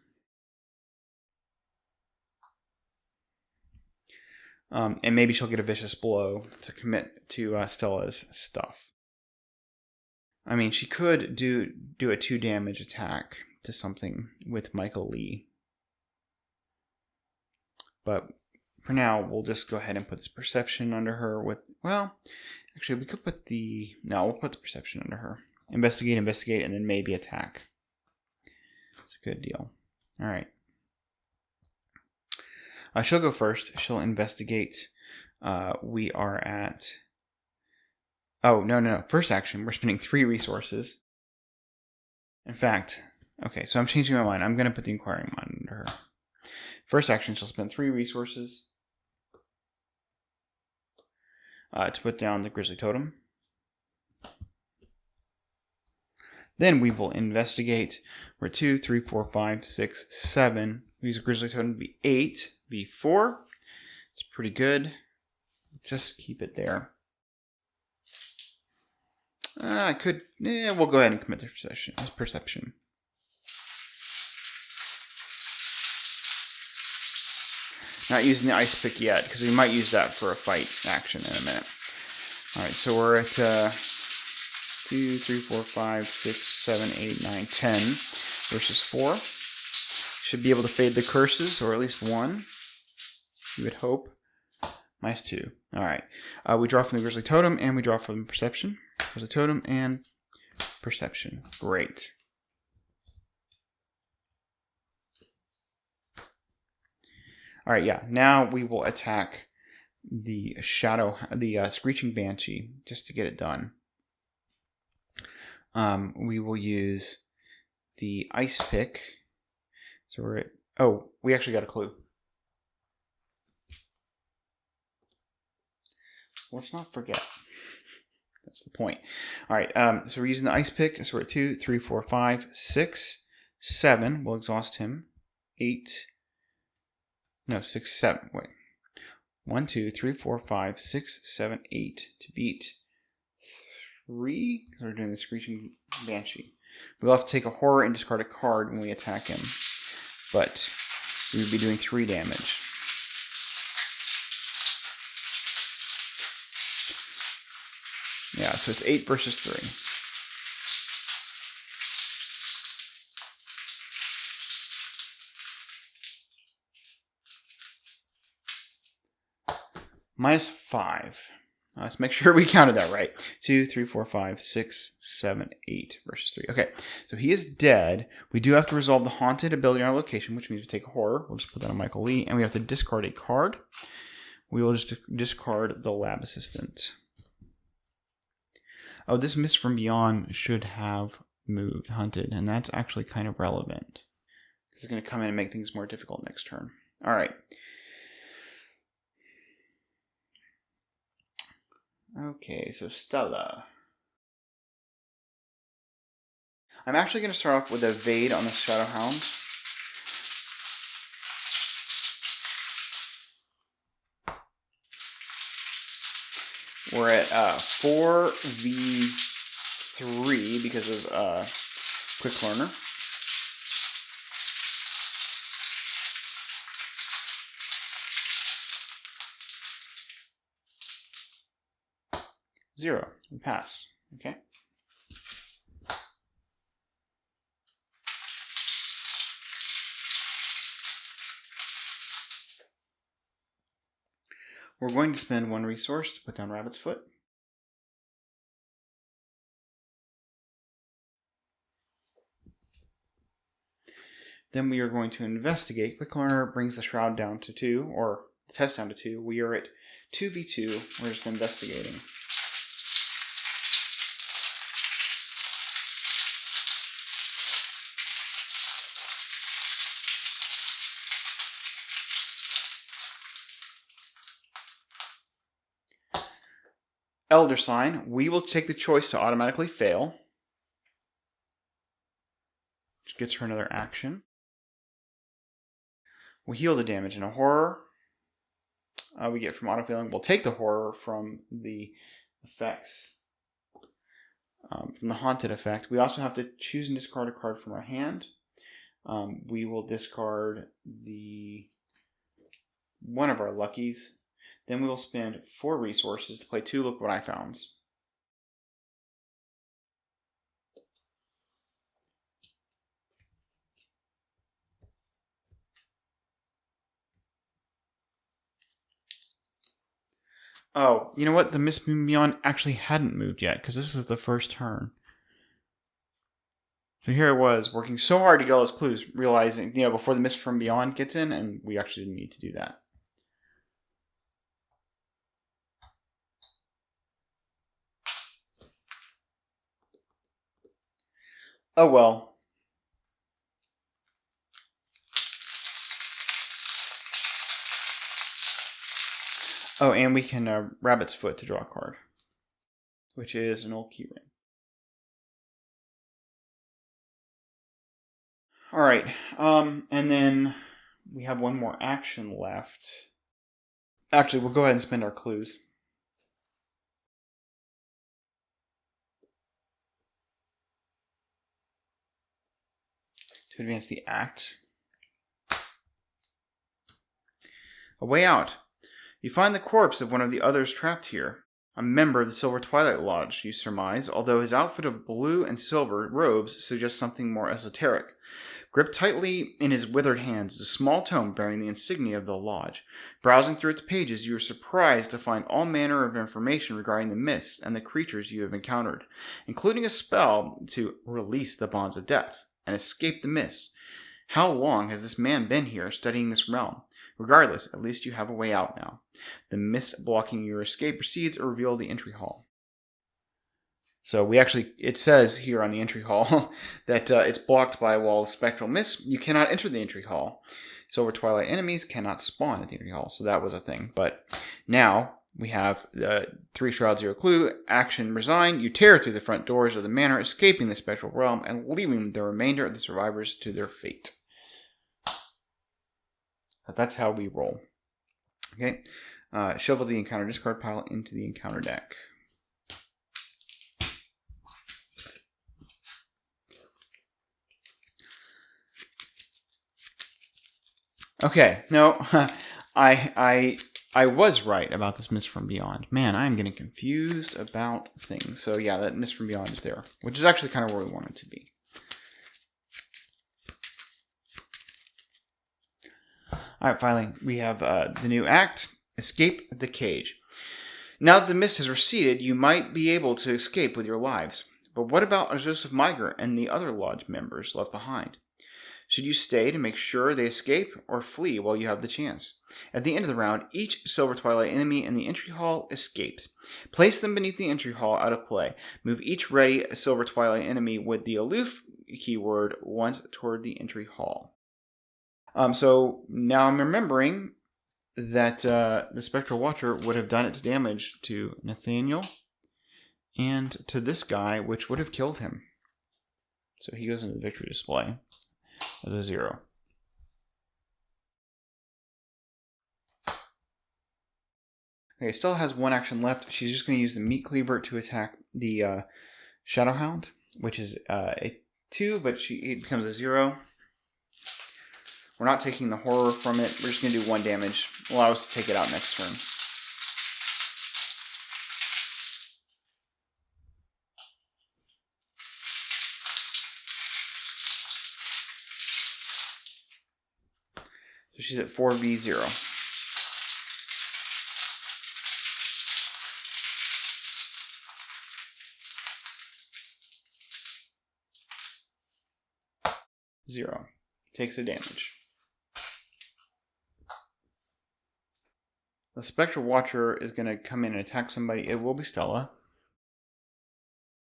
And maybe she'll get a vicious blow to commit to Stella's stuff. I mean, she could do a 2 damage attack to something with Michael Lee. But for now, we'll just go ahead and put this Perception under her with, well, actually we could put we'll put the Perception under her. Investigate, and then maybe attack. It's a good deal. Alright. She'll go first. She'll investigate. We are at... Oh, no. First action, we're spending 3 resources. In fact, okay, so I'm changing my mind. I'm going to put the Inquiring Mind under her. First action, she'll spend 3 resources to put down the Grizzly Totem. Then we will investigate. We're 2, 3, 4, 5, 6, 7. We use a Grizzly Totem to be 8, V4. It's pretty good. Just keep it there. We'll go ahead and commit the Perception. Not using the Ice Pick yet, because we might use that for a fight action in a minute. Alright, so we're at... 2, 3, 4, 5, 6, 7, 8, 9, 10 versus 4. Should be able to fade the curses, or at least 1. You would hope. Minus 2. Alright. We draw from the Grizzly Totem, and we draw from Perception. Grizzly Totem and Perception. Great. Alright, yeah. Now we will attack the Screeching Banshee, just to get it done. We will use the Ice Pick. So we're at... Oh, we actually got a clue. Let's not forget. That's the point. Alright, so we're using the Ice Pick. So we're at 2, 3, 4, 5, 6, 7. We'll exhaust him. 8. No, 6, 7. Wait. 1, 2, 3, 4, 5, 6, 7, 8 to beat 3, because we're doing the Screeching Banshee. We'll have to take a horror and discard a card when we attack him. But we would be doing 3 damage. Yeah, so it's 8 versus 3. -5. Let's make sure we counted that right. 2, 3, 4, 5, 6, 7, 8 versus 3. Okay, so he is dead. We do have to resolve the haunted ability on our location, which means we take a horror. We'll just put that on Michael Lee, and we have to discard a card. We will just discard the lab assistant. Oh, this Mist from Beyond should have moved hunted, and that's actually kind of relevant. It's going to come in and make things more difficult next turn. All right. Okay, so Stella. I'm actually going to start off with a Evade on the Shadow Hounds. We're at 4v3 because of Quick Learner. Zero. We pass. Okay. We're going to spend 1 resource to put down Rabbit's Foot. Then we are going to investigate. Quick Learner brings the Shroud down to 2, or the test down to 2. We are at 2v2. We're just investigating. Elder Sign, we will take the choice to automatically fail, which gets her another action. We heal the damage in a horror. We get from auto-failing. We'll take the horror from the effects, from the haunted effect. We also have to choose and discard a card from our hand. We will discard one of our luckies. Then we will spend 4 resources to play 2 Look What I Founds. Oh, you know what? The Mist from Beyond actually hadn't moved yet, because this was the first turn. So here I was, working so hard to get all those clues, realizing, before the Mist from Beyond gets in, and we actually didn't need to do that. Oh well. Oh, and we can Rabbit's Foot to draw a card, which is an old key ring. All right, and then we have 1 more action left. Actually, we'll go ahead and spend our clues. To advance the act. A way out. You find the corpse of one of the others trapped here. A member of the Silver Twilight Lodge, you surmise, although his outfit of blue and silver robes suggests something more esoteric. Gripped tightly in his withered hands is a small tome bearing the insignia of the lodge. Browsing through its pages, you are surprised to find all manner of information regarding the mists and the creatures you have encountered, including a spell to release the bonds of death and escape the mists. How long has this man been here studying this realm? Regardless, at least you have a way out now. The mist blocking your escape proceeds to reveal the entry hall. So it says here on the entry hall that it's blocked by a wall of spectral mist. You cannot enter the entry hall. Silver Twilight enemies cannot spawn at the entry hall. So that was a thing. But now we have 3 Shroud, 0 Clue, action resign. You tear through the front doors of the manor, escaping the spectral realm and leaving the remainder of the survivors to their fate. That's how we roll. Okay. Shovel the encounter discard pile into the encounter deck. Okay, no, I was right about this Mist from Beyond. Man, I'm getting confused about things. So yeah, that Mist from Beyond is there, which is actually kind of where we want it to be. All right, finally, we have the new act, Escape the Cage. Now that the mist has receded, you might be able to escape with your lives. But what about Joseph Miger and the other lodge members left behind? Should you stay to make sure they escape, or flee while you have the chance? At the end of the round, each Silver Twilight enemy in the entry hall escapes. Place them beneath the entry hall out of play. Move each ready Silver Twilight enemy with the aloof keyword once toward the entry hall. So now I'm remembering that the Spectral Watcher would have done its damage to Nathaniel and to this guy, which would have killed him. So he goes into the victory display as a 0. Okay, Stella has 1 action left. She's just going to use the Meat Cleaver to attack the Shadowhound, which is a 2, but it becomes a 0. We're not taking the horror from it. We're just going to do 1 damage. Allow us to take it out next turn. So she's at 4v0. Zero. Takes the damage. The Spectral Watcher is going to come in and attack somebody. It will be Stella.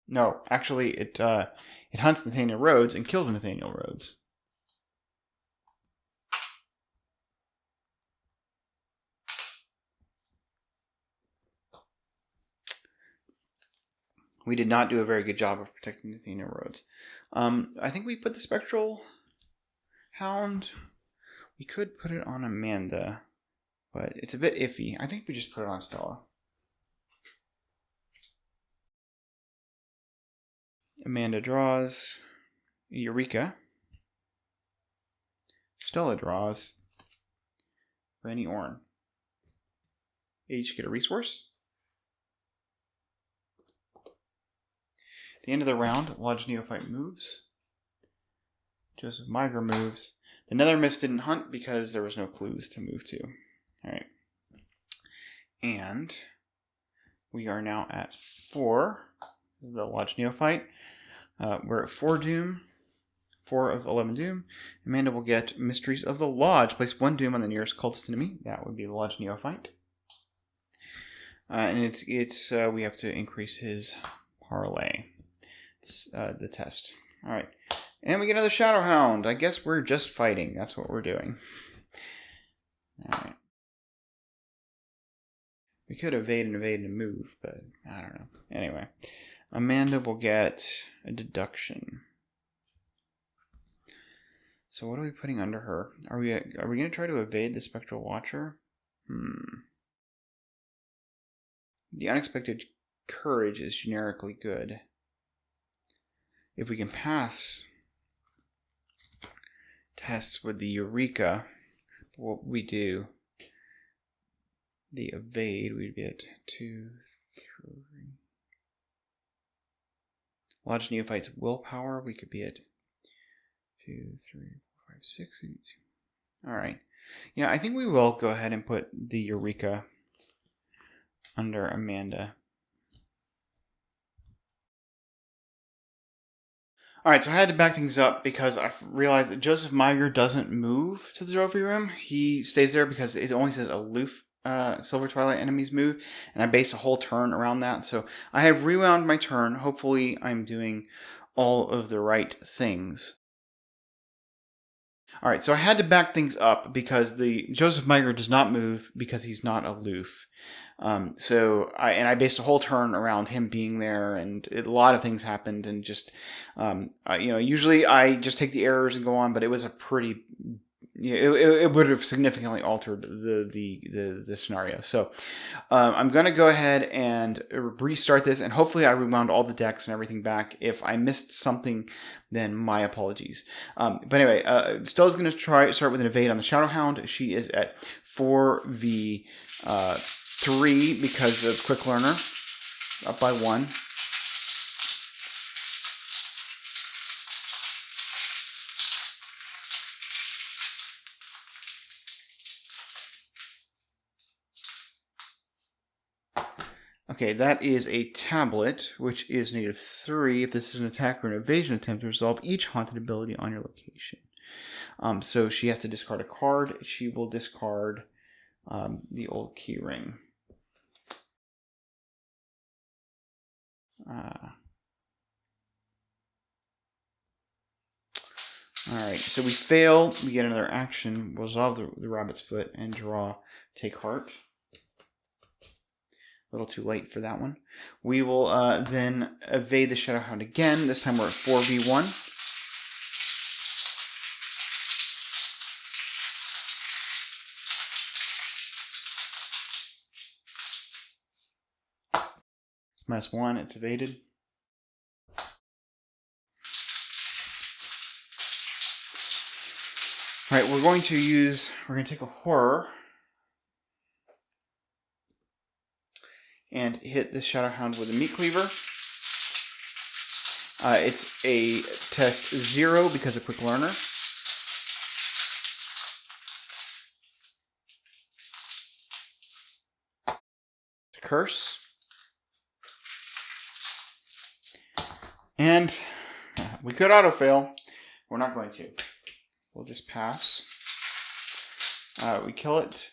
No, actually, it hunts Nathaniel Rhodes and kills Nathaniel Rhodes. We did not do a very good job of protecting Nathaniel Rhodes. I think we put the Spectral Hound. We could put it on Amanda, but it's a bit iffy. I think we just put it on Stella. Amanda draws Eureka. Stella draws Granny Orn. Each get a resource. At the end of the round, Lodge Neophyte moves. Joseph Miger moves. The Nether Mist didn't hunt because there was no clues to move to. Alright. And we are now at 4. The Lodge Neophyte. We're at 4 Doom. 4 of 11 Doom. Amanda will get Mysteries of the Lodge. Place 1 Doom on the nearest cultist enemy. That would be the Lodge Neophyte. And it's we have to increase his parlay. The test. Alright. And we get another Shadowhound. I guess we're just fighting. That's what we're doing. Alright. We could evade and move, but I don't know. Anyway. Amanda will get a deduction. So what are we putting under her? Are we going to try to evade the Spectral Watcher? The Unexpected Courage is generically good. If we can pass tests with the Eureka, what we do, the evade, we'd be at 2, 3. Lodge Neophyte's willpower, we could be at 2, 3, 4, 5, 6, 8. Alright. Yeah, I think we will go ahead and put the Eureka under Amanda. Alright, so I had to back things up because I realized that Joseph Miger doesn't move to the trophy room. He stays there because it only says aloof Silver Twilight enemies move, and I based a whole turn around that. So I have rewound my turn. Hopefully I'm doing all of the right things. Alright, so I had to back things up because the Joseph Miger does not move because he's not aloof. So I based a whole turn around him being there, and a lot of things happened, and just usually I just take the errors and go on, but it was a pretty Yeah, it would have significantly altered the scenario. So I'm going to go ahead and restart this, and hopefully I rewound all the decks and everything back. If I missed something, then my apologies. But anyway, Stella's going to start with an evade on the Shadowhound. She is at 4v3 because of Quick Learner, up by 1. Okay, that is a tablet, which is -3. If this is an attack or an evasion attempt, to resolve each haunted ability on your location. So she has to discard a card. She will discard the old key ring. Alright, so we fail. We get another action. We'll resolve the rabbit's foot and draw Take Heart. A little too late for that one. We will then evade the Shadowhound again. This time we're at 4v1. It's -1, it's evaded. Alright, we're going to take a horror and hit the Shadowhound with a Meat Cleaver. It's a test 0 because of Quick Learner. Curse. And we could auto-fail. We're not going to. We'll just pass. We kill it.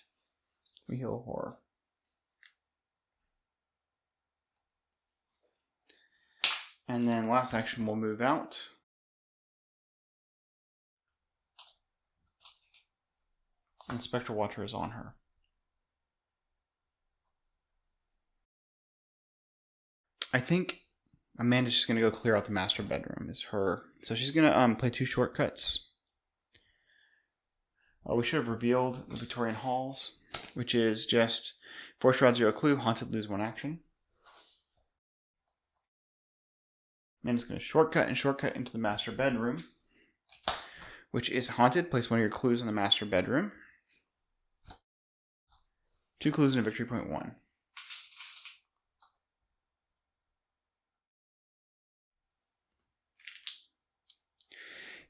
We heal horror. And then last action, we'll move out. And Spectral Watcher is on her. I think Amanda's just going to go clear out the master bedroom. Is her. So she's going to play 2 shortcuts. We should have revealed the Victorian Halls, which is just 4 Shroud, 0 Clue, Haunted, lose 1 action. Amanda's going to shortcut into the master bedroom, which is Haunted. Place 1 of your clues in the master bedroom. 2 clues in a victory point 1.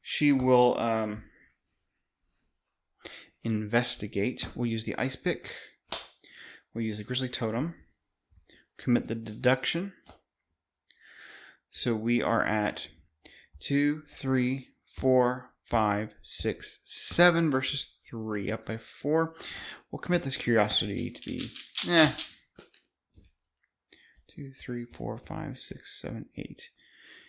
She will investigate. We'll use the Ice Pick. We'll use the Grizzly Totem. Commit the deduction. So we are at 2, 3, 4, 5, 6, 7 versus 3, up by 4. We'll commit this curiosity to be 2, 3, 4, 5, 6, 7, 8.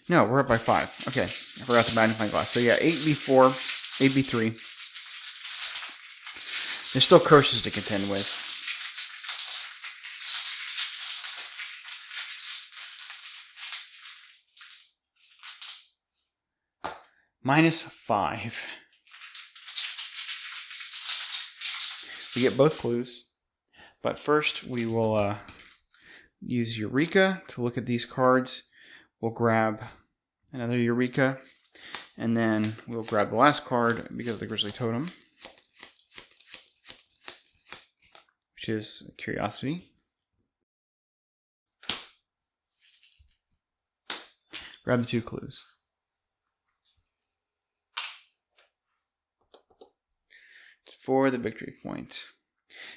No, we're up by 5. Okay, I forgot to magnify glass. So yeah, 8v4, 8v3. There's still curses to contend with. -5. We get both clues, but first we will use Eureka to look at these cards. We'll grab another Eureka, and then we'll grab the last card because of the Grizzly Totem, which is Curiosity. Grab the 2 clues. For the victory point.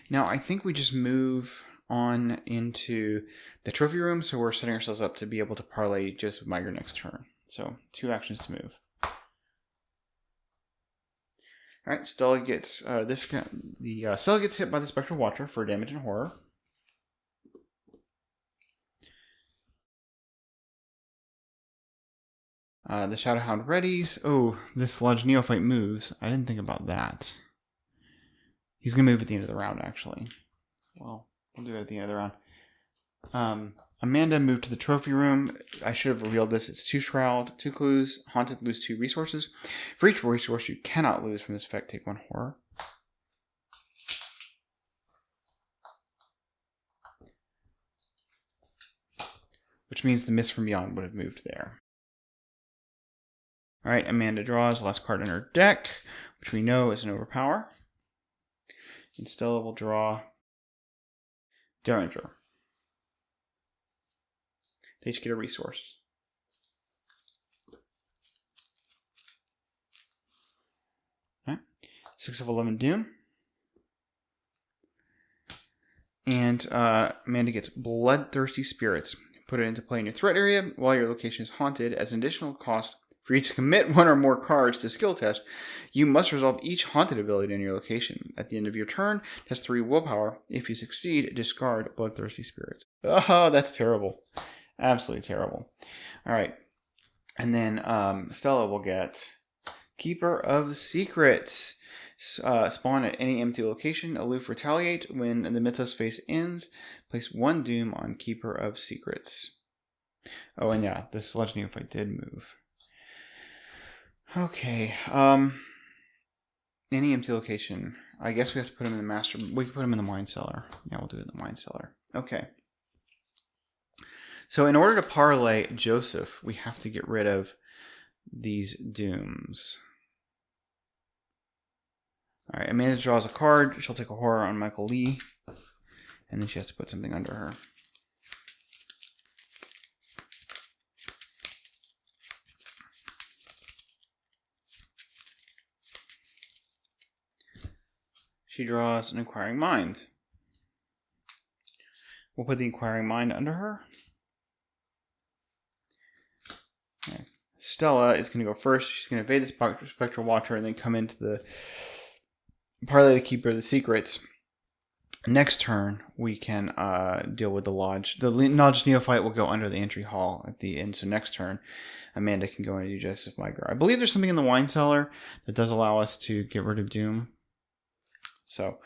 Now I think we just move on into the trophy room, so we're setting ourselves up to be able to parlay just with Migra next turn. So 2 actions to move. All right, Stella gets Stella gets hit by the Spectral Watcher for damage and horror. The Shadowhound readies. Oh, this Lodge Neophyte moves. I didn't think about that. He's going to move at the end of the round, actually. Well, we'll do it at the end of the round. Amanda moved to the trophy room. I should have revealed this. It's 2 shroud, 2 clues. Haunted, lose 2 resources. For each resource you cannot lose from this effect, take 1 horror. Which means the Mist from Beyond would have moved there. Alright, Amanda draws the last card in her deck, which we know is an overpower. And Stella will draw Derringer. They each get a resource. Alright, 6 of 11 Doom. And Amanda gets Bloodthirsty Spirits. Put it into play in your threat area while your location is haunted. As an additional cost for you to commit 1 or more cards to skill test, you must resolve each haunted ability in your location. At the end of your turn, test 3 willpower. If you succeed, discard Bloodthirsty Spirits. Oh, that's terrible. Absolutely terrible. Alright. And then Stella will get Keeper of the Secrets. Spawn at any empty location. Aloof retaliate. When the Mythos phase ends, place 1 Doom on Keeper of Secrets. Oh, and yeah, this Legend Neophyte did move. Okay. Any empty location. I guess we have to put him in the master. We can put him in the Wine Cellar. Yeah, we'll do it in the Wine Cellar. Okay. So in order to parlay Joseph, we have to get rid of these Dooms. Alright, Amanda draws a card. She'll take a horror on Michael Lee. And then she has to put something under her. She draws an Inquiring Mind. We'll put the Inquiring Mind under her. Okay. Stella is going to go first. She's going to evade the Spectral Watcher and then come into the parlay the Keeper of the Secrets. Next turn, we can deal with the Lodge. The Lodge Neophyte will go under the entry hall at the end. So next turn, Amanda can go in and do Joseph Miger. I believe there's something in the Wine Cellar that does allow us to get rid of Doom. So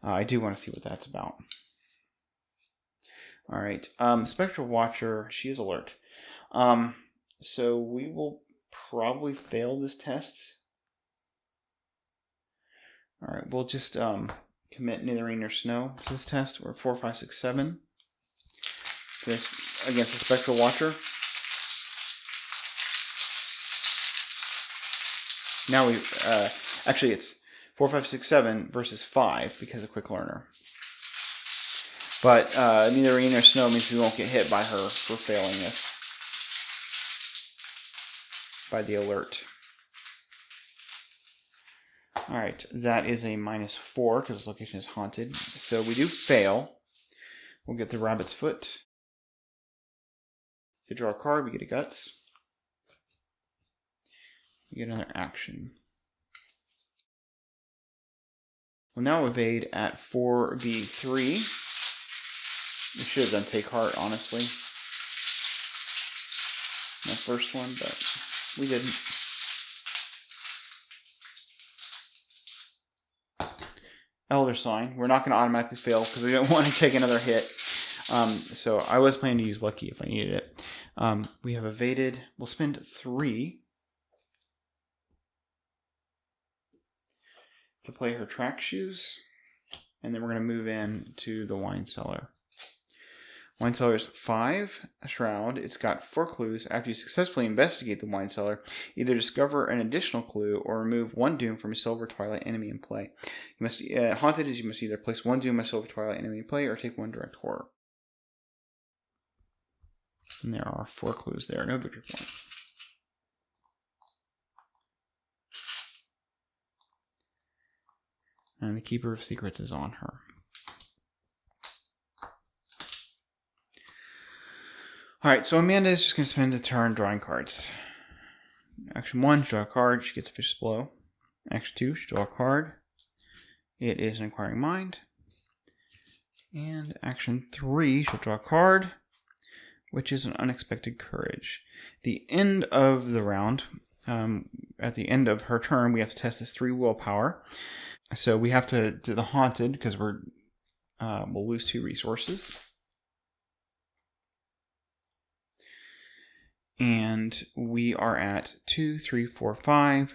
I do want to see what that's about. All right. Spectral Watcher, she is alert. So we will probably fail this test. All right, we'll just commit neither rain nor snow to this test. We're 4, 5, 6, 7. This against the Spectral Watcher. Now we actually it's 4, 5, 6, 7 versus 5 because of Quick Learner. But neither rain nor snow means we won't get hit by her for failing this. By the alert. Alright, that is a -4 because this location is haunted. So we do fail. We'll get the Rabbit's Foot. So draw a card, we get a Guts. We get another action. We'll now evade at 4v3. We should have done Take Heart, honestly. My first one, but we didn't. Elder Sign. We're not going to automatically fail because we don't want to take another hit. So I was planning to use Lucky if I needed it. We have evaded. We'll spend 3 to play her Track Shoes. And then we're going to move in to the Wine Cellar. Wine Cellar is 5 shroud. It's got 4 clues. After you successfully investigate the Wine Cellar, either discover an additional clue or remove 1 Doom from a Silver Twilight enemy in play. You must haunted is you must either place 1 Doom on a Silver Twilight enemy in play or take 1 direct horror. And there are 4 clues there. No victory point. And the Keeper of Secrets is on her. Alright, so Amanda is just going to spend a turn drawing cards. Action 1, she draw a card, she gets a Vicious Blow. Action 2, she draw a card. It is an Inquiring Mind. And action 3, she'll draw a card, which is an Unexpected Courage. The end of the round, at the end of her turn, we have to test this 3 willpower. So we have to do the Haunted, because we'll lose 2 resources. And we are at 2, 3, 4, 5,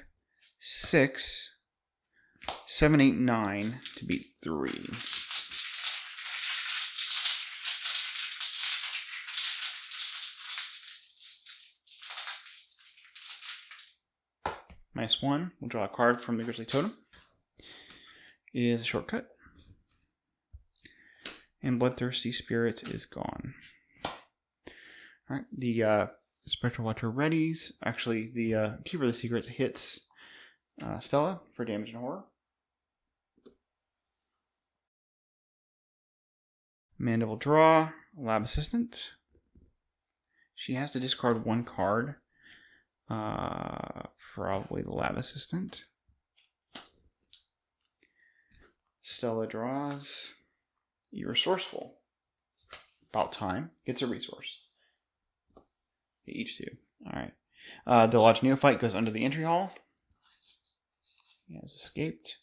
6, 7, 8, 9 to beat 3. -1. We'll draw a card from the Grizzly Totem. Is a shortcut. And Bloodthirsty Spirits is gone. Alright, the Spectral Watcher readies. Actually, the Keeper of the Secrets hits Stella for damage and horror. Amanda will draw Lab Assistant. She has to discard 1 card. Probably the Lab Assistant. Stella draws Resourceful. About time. Gets a resource. Each 2. Alright. The Lodge Neophyte goes under the entry hall. He has escaped.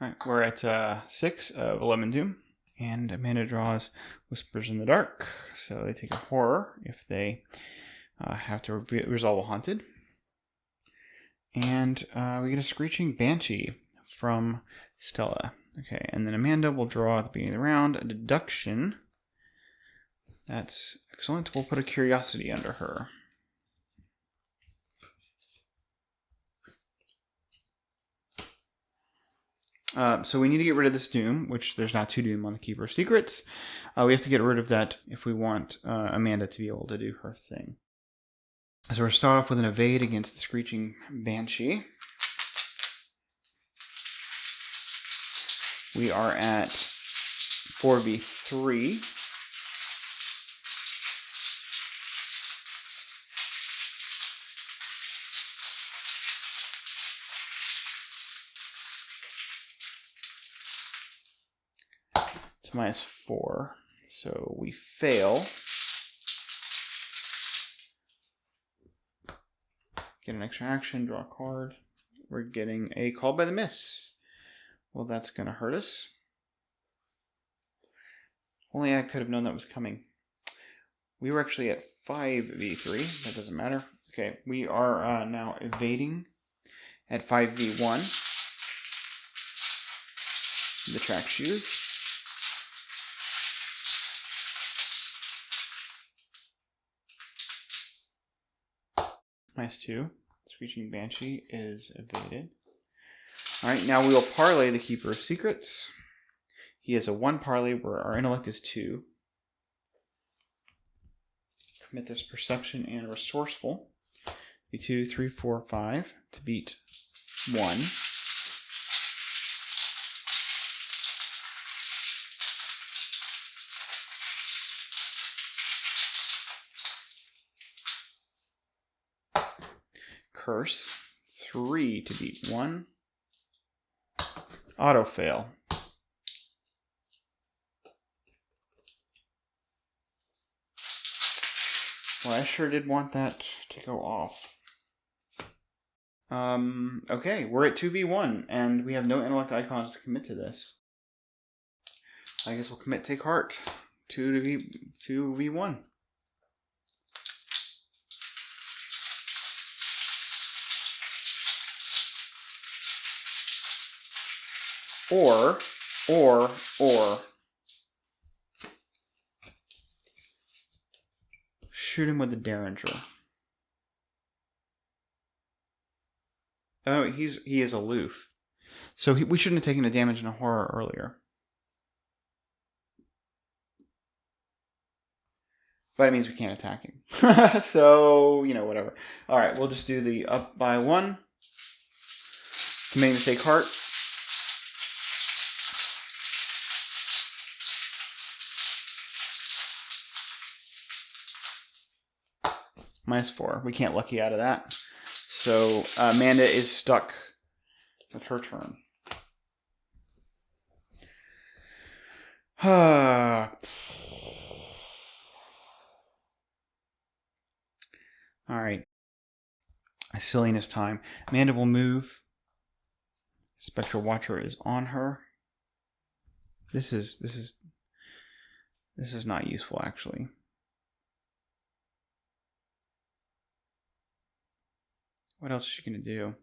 Alright, we're at 6 of 11 Doom. And Amanda draws Whispers in the Dark. So they take a horror if they have to resolve a haunted. And we get a Screeching Banshee from Stella. Okay, and then Amanda will draw at the beginning of the round a Deduction. That's excellent. We'll put a Curiosity under her. So we need to get rid of this Doom, which there's now 2 Doom on the Keeper of Secrets. We have to get rid of that if we want Amanda to be able to do her thing. So we'll start off with an Evade against the Screeching Banshee. We are at 4v3. It's -4, so we fail. Get an extra action, draw a card. We're getting a Call by the Miss. Well, that's going to hurt us. Only I could have known that was coming. We were actually at 5v3. That doesn't matter. Okay, we are now evading at 5v1. The track shoes. -2. Screeching Banshee is evaded. Alright, now we will parlay the Keeper of Secrets. He has a 1 parlay where our intellect is 2. Commit this Perception and Resourceful. Be 2, 3, 4, 5 to beat 1. Curse. 3 to beat 1. Auto fail. Well, I sure did want that to go off. Okay, we're at 2v1, and we have no intellect icons to commit to this. I guess we'll commit Take Heart. 2v1. Or shoot him with the Derringer. Oh, he is aloof. So we shouldn't have taken the damage in a horror earlier. But it means we can't attack him. So, whatever. Alright, we'll just do the up by 1. Committing to Take Heart. -4. We can't lucky out of that. So Amanda is stuck with her turn. Alright. Silliness time. Amanda will move. Spectral Watcher is on her. This is not useful, actually. What else is she gonna do?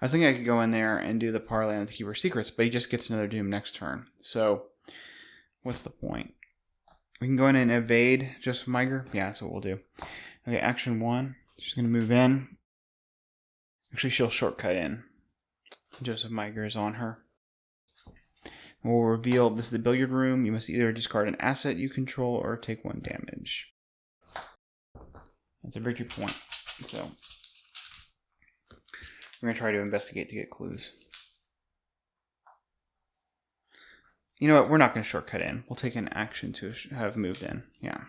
I was thinking I could go in there and do the parlay on the keeper secrets, but he just gets another doom next turn. So, what's the point? We can go in and evade Joseph Miger. Yeah, that's what we'll do. Okay, action 1. She's going to move in. Actually, she'll shortcut in. Joseph Miger is on her. We'll reveal this is the billiard room. You must either discard an asset you control or take 1 damage. That's a victory point. So, we're going to try to investigate to get clues. You know what? We're not going to shortcut in. We'll take an action to have moved in. Yeah.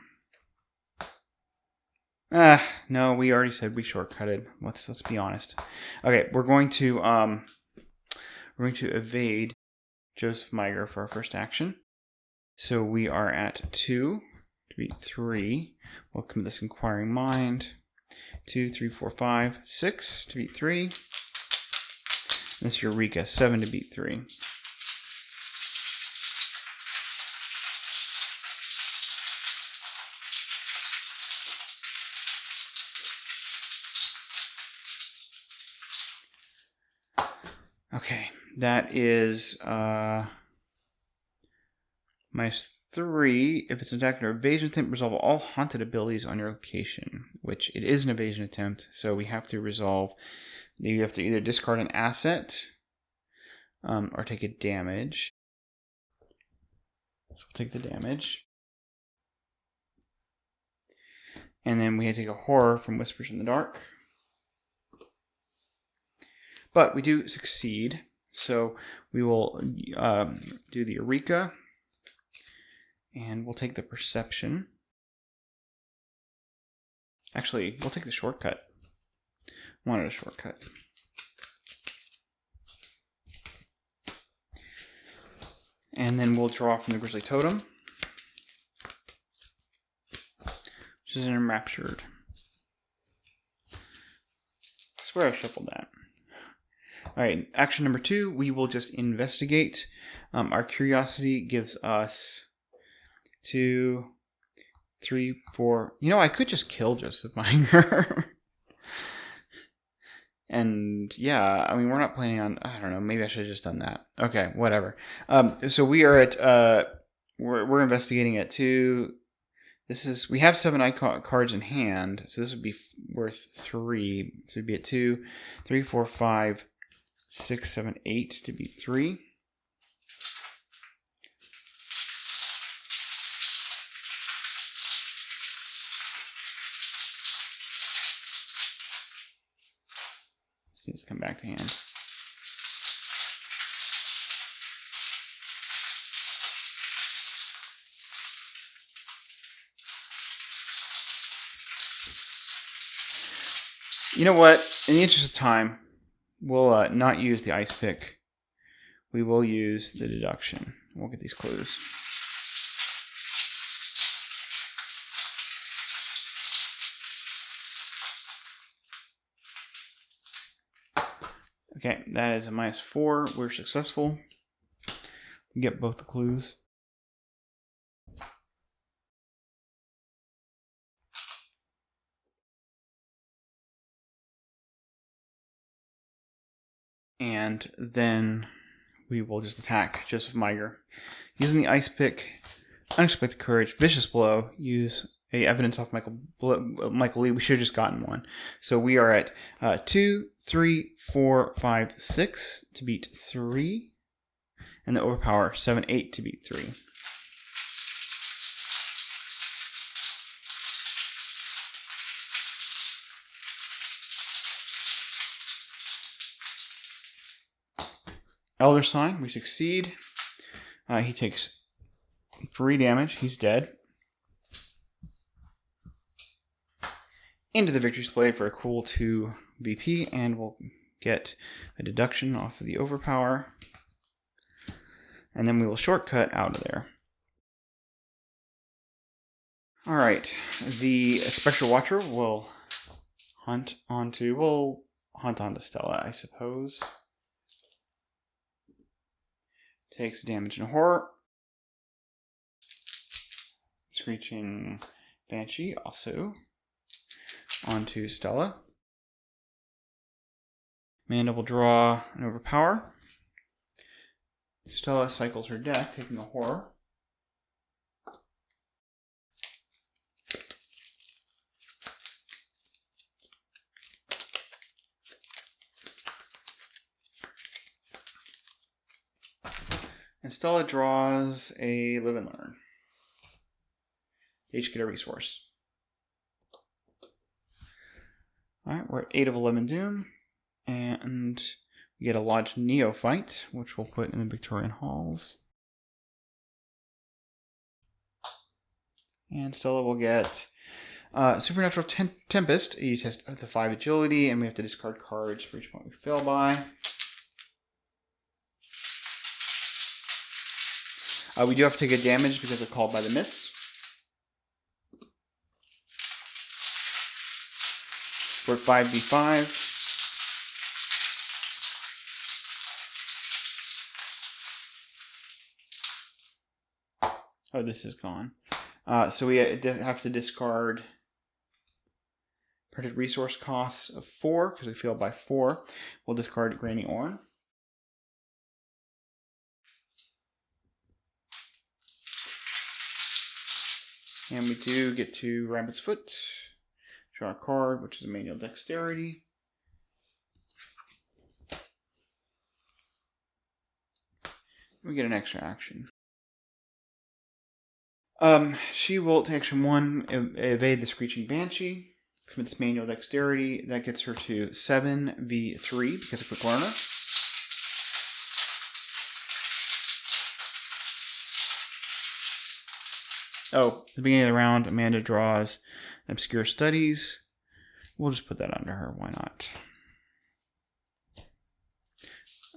No, we already said we shortcutted. Let's be honest. Okay, we're going to evade Joseph Miger for our first action. So we are at 2 to beat 3. Welcome to this inquiring mind. 2, 3, 4, 5, 6 to beat 3. This Eureka, 7 to beat 3. Okay, that is -3. If it's an attack or evasion attempt, resolve all haunted abilities on your location, which it is an evasion attempt, so we have to resolve. You have to either discard an asset or take a damage. So we'll take the damage. And then we have to take a horror from Whispers in the Dark. But we do succeed, so we will do the Eureka, and we'll take the Perception. Actually, we'll take the shortcut. Wanted a shortcut. And then we'll draw from the Grizzly Totem, which is an Enraptured. I swear I shuffled that. Alright, action number 2, we will just investigate. Our curiosity gives us 2, 3, 4. You know, I could just kill Joseph Miger. And yeah, I mean, we're not planning on, I don't know, maybe I should have just done that. Okay, whatever. So we are at, we're investigating at 2. We have 7 cards in hand, so this would be worth 3. So it'd be at 2, 3, 4, 5, 6, 7, 8 to be 3. This needs to come back to hand. You know what? In the interest of time, we'll not use the ice pick. We will use the deduction. We'll get these clues. Okay, that is a -4. We're successful. We get both the clues. And then we will just attack Joseph Miger. Using the ice pick, unexpected courage, vicious blow, use a evidence off Michael Lee. We should have just gotten 1. So we are at 2, 3, 4, 5, 6 to beat 3. And the overpower, 7, 8 to beat 3. Elder Sign, we succeed. He takes 3 damage. He's dead. Into the Victory Display for a cool 2 VP, and we'll get a deduction off of the overpower. And then we will shortcut out of there. All right, the Spectral Watcher will hunt onto Stella, I suppose. Takes damage and horror. Screeching Banshee also onto Stella. Amanda will draw an Overpower. Stella cycles her deck, taking a horror. And Stella draws a Live and Learn. They each get a resource. Alright, we're at 8 of 11 Doom. And we get a Lodge Neophyte, which we'll put in the Victorian Halls. And Stella will get Supernatural Tempest. You test the 5 agility, and we have to discard cards for each point we fail by. We do have to take a damage because of Called by the Miss. We're at 5d5. Oh, this is gone. So we have to discard printed resource costs of 4 because we failed by 4. We'll discard Granny Orn. And we do get to Rabbit's Foot. Draw a card, which is a manual dexterity. We get an extra action. She will take action 1, evade the Screeching Banshee. From its manual dexterity, that gets her to 7v3 because of Quick Learner. Oh, at the beginning of the round, Amanda draws Obscure Studies. We'll just put that under her. Why not?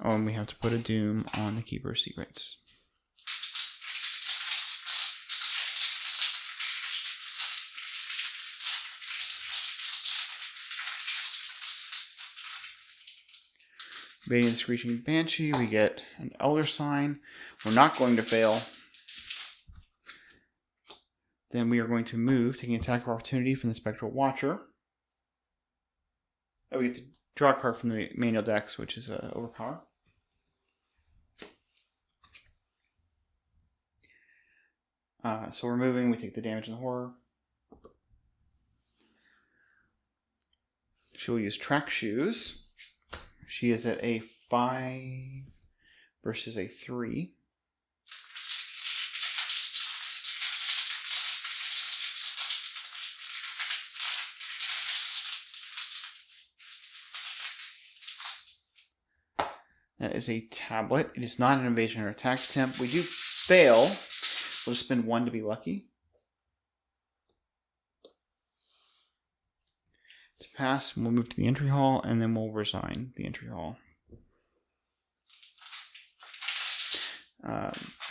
Oh, and we have to put a Doom on the Keeper of Secrets. Evading the Screeching Banshee, we get an Elder Sign. We're not going to fail. Then we are going to move, taking attack of opportunity from the Spectral Watcher. Oh, we get to draw a card from the manual decks, which is Overpower. So we're moving, we take the damage and the horror. She will use Track Shoes. She is at a 5 versus a 3. That is a tablet. It is not an evasion or attack attempt. We do fail. We'll just spend 1 to be lucky. To pass, we'll move to the entry hall, and then we'll resign the entry hall.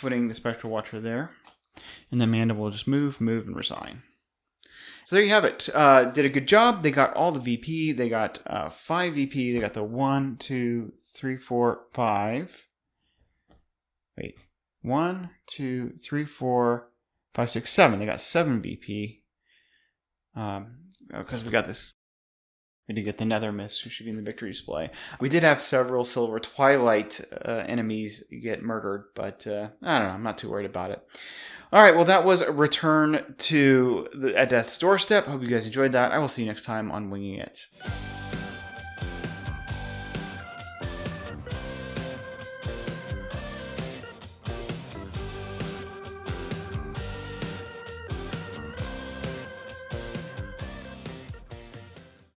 Putting the Spectral Watcher there. And then Amanda will just move, and resign. So there you have it. Did a good job. They got all the VP. They got 5 VP. They got the 1, 2, 3, 4, 5. Wait. 1, 2, 3, 4, 5, 6, 7. They got 7 VP. Because we got this. We did get the Nether Mist, who should be in the victory display. We did have several Silver Twilight enemies get murdered, but I don't know. I'm not too worried about it. All right, well, that was a return to at Death's Doorstep. Hope you guys enjoyed that. I will see you next time on Winging It.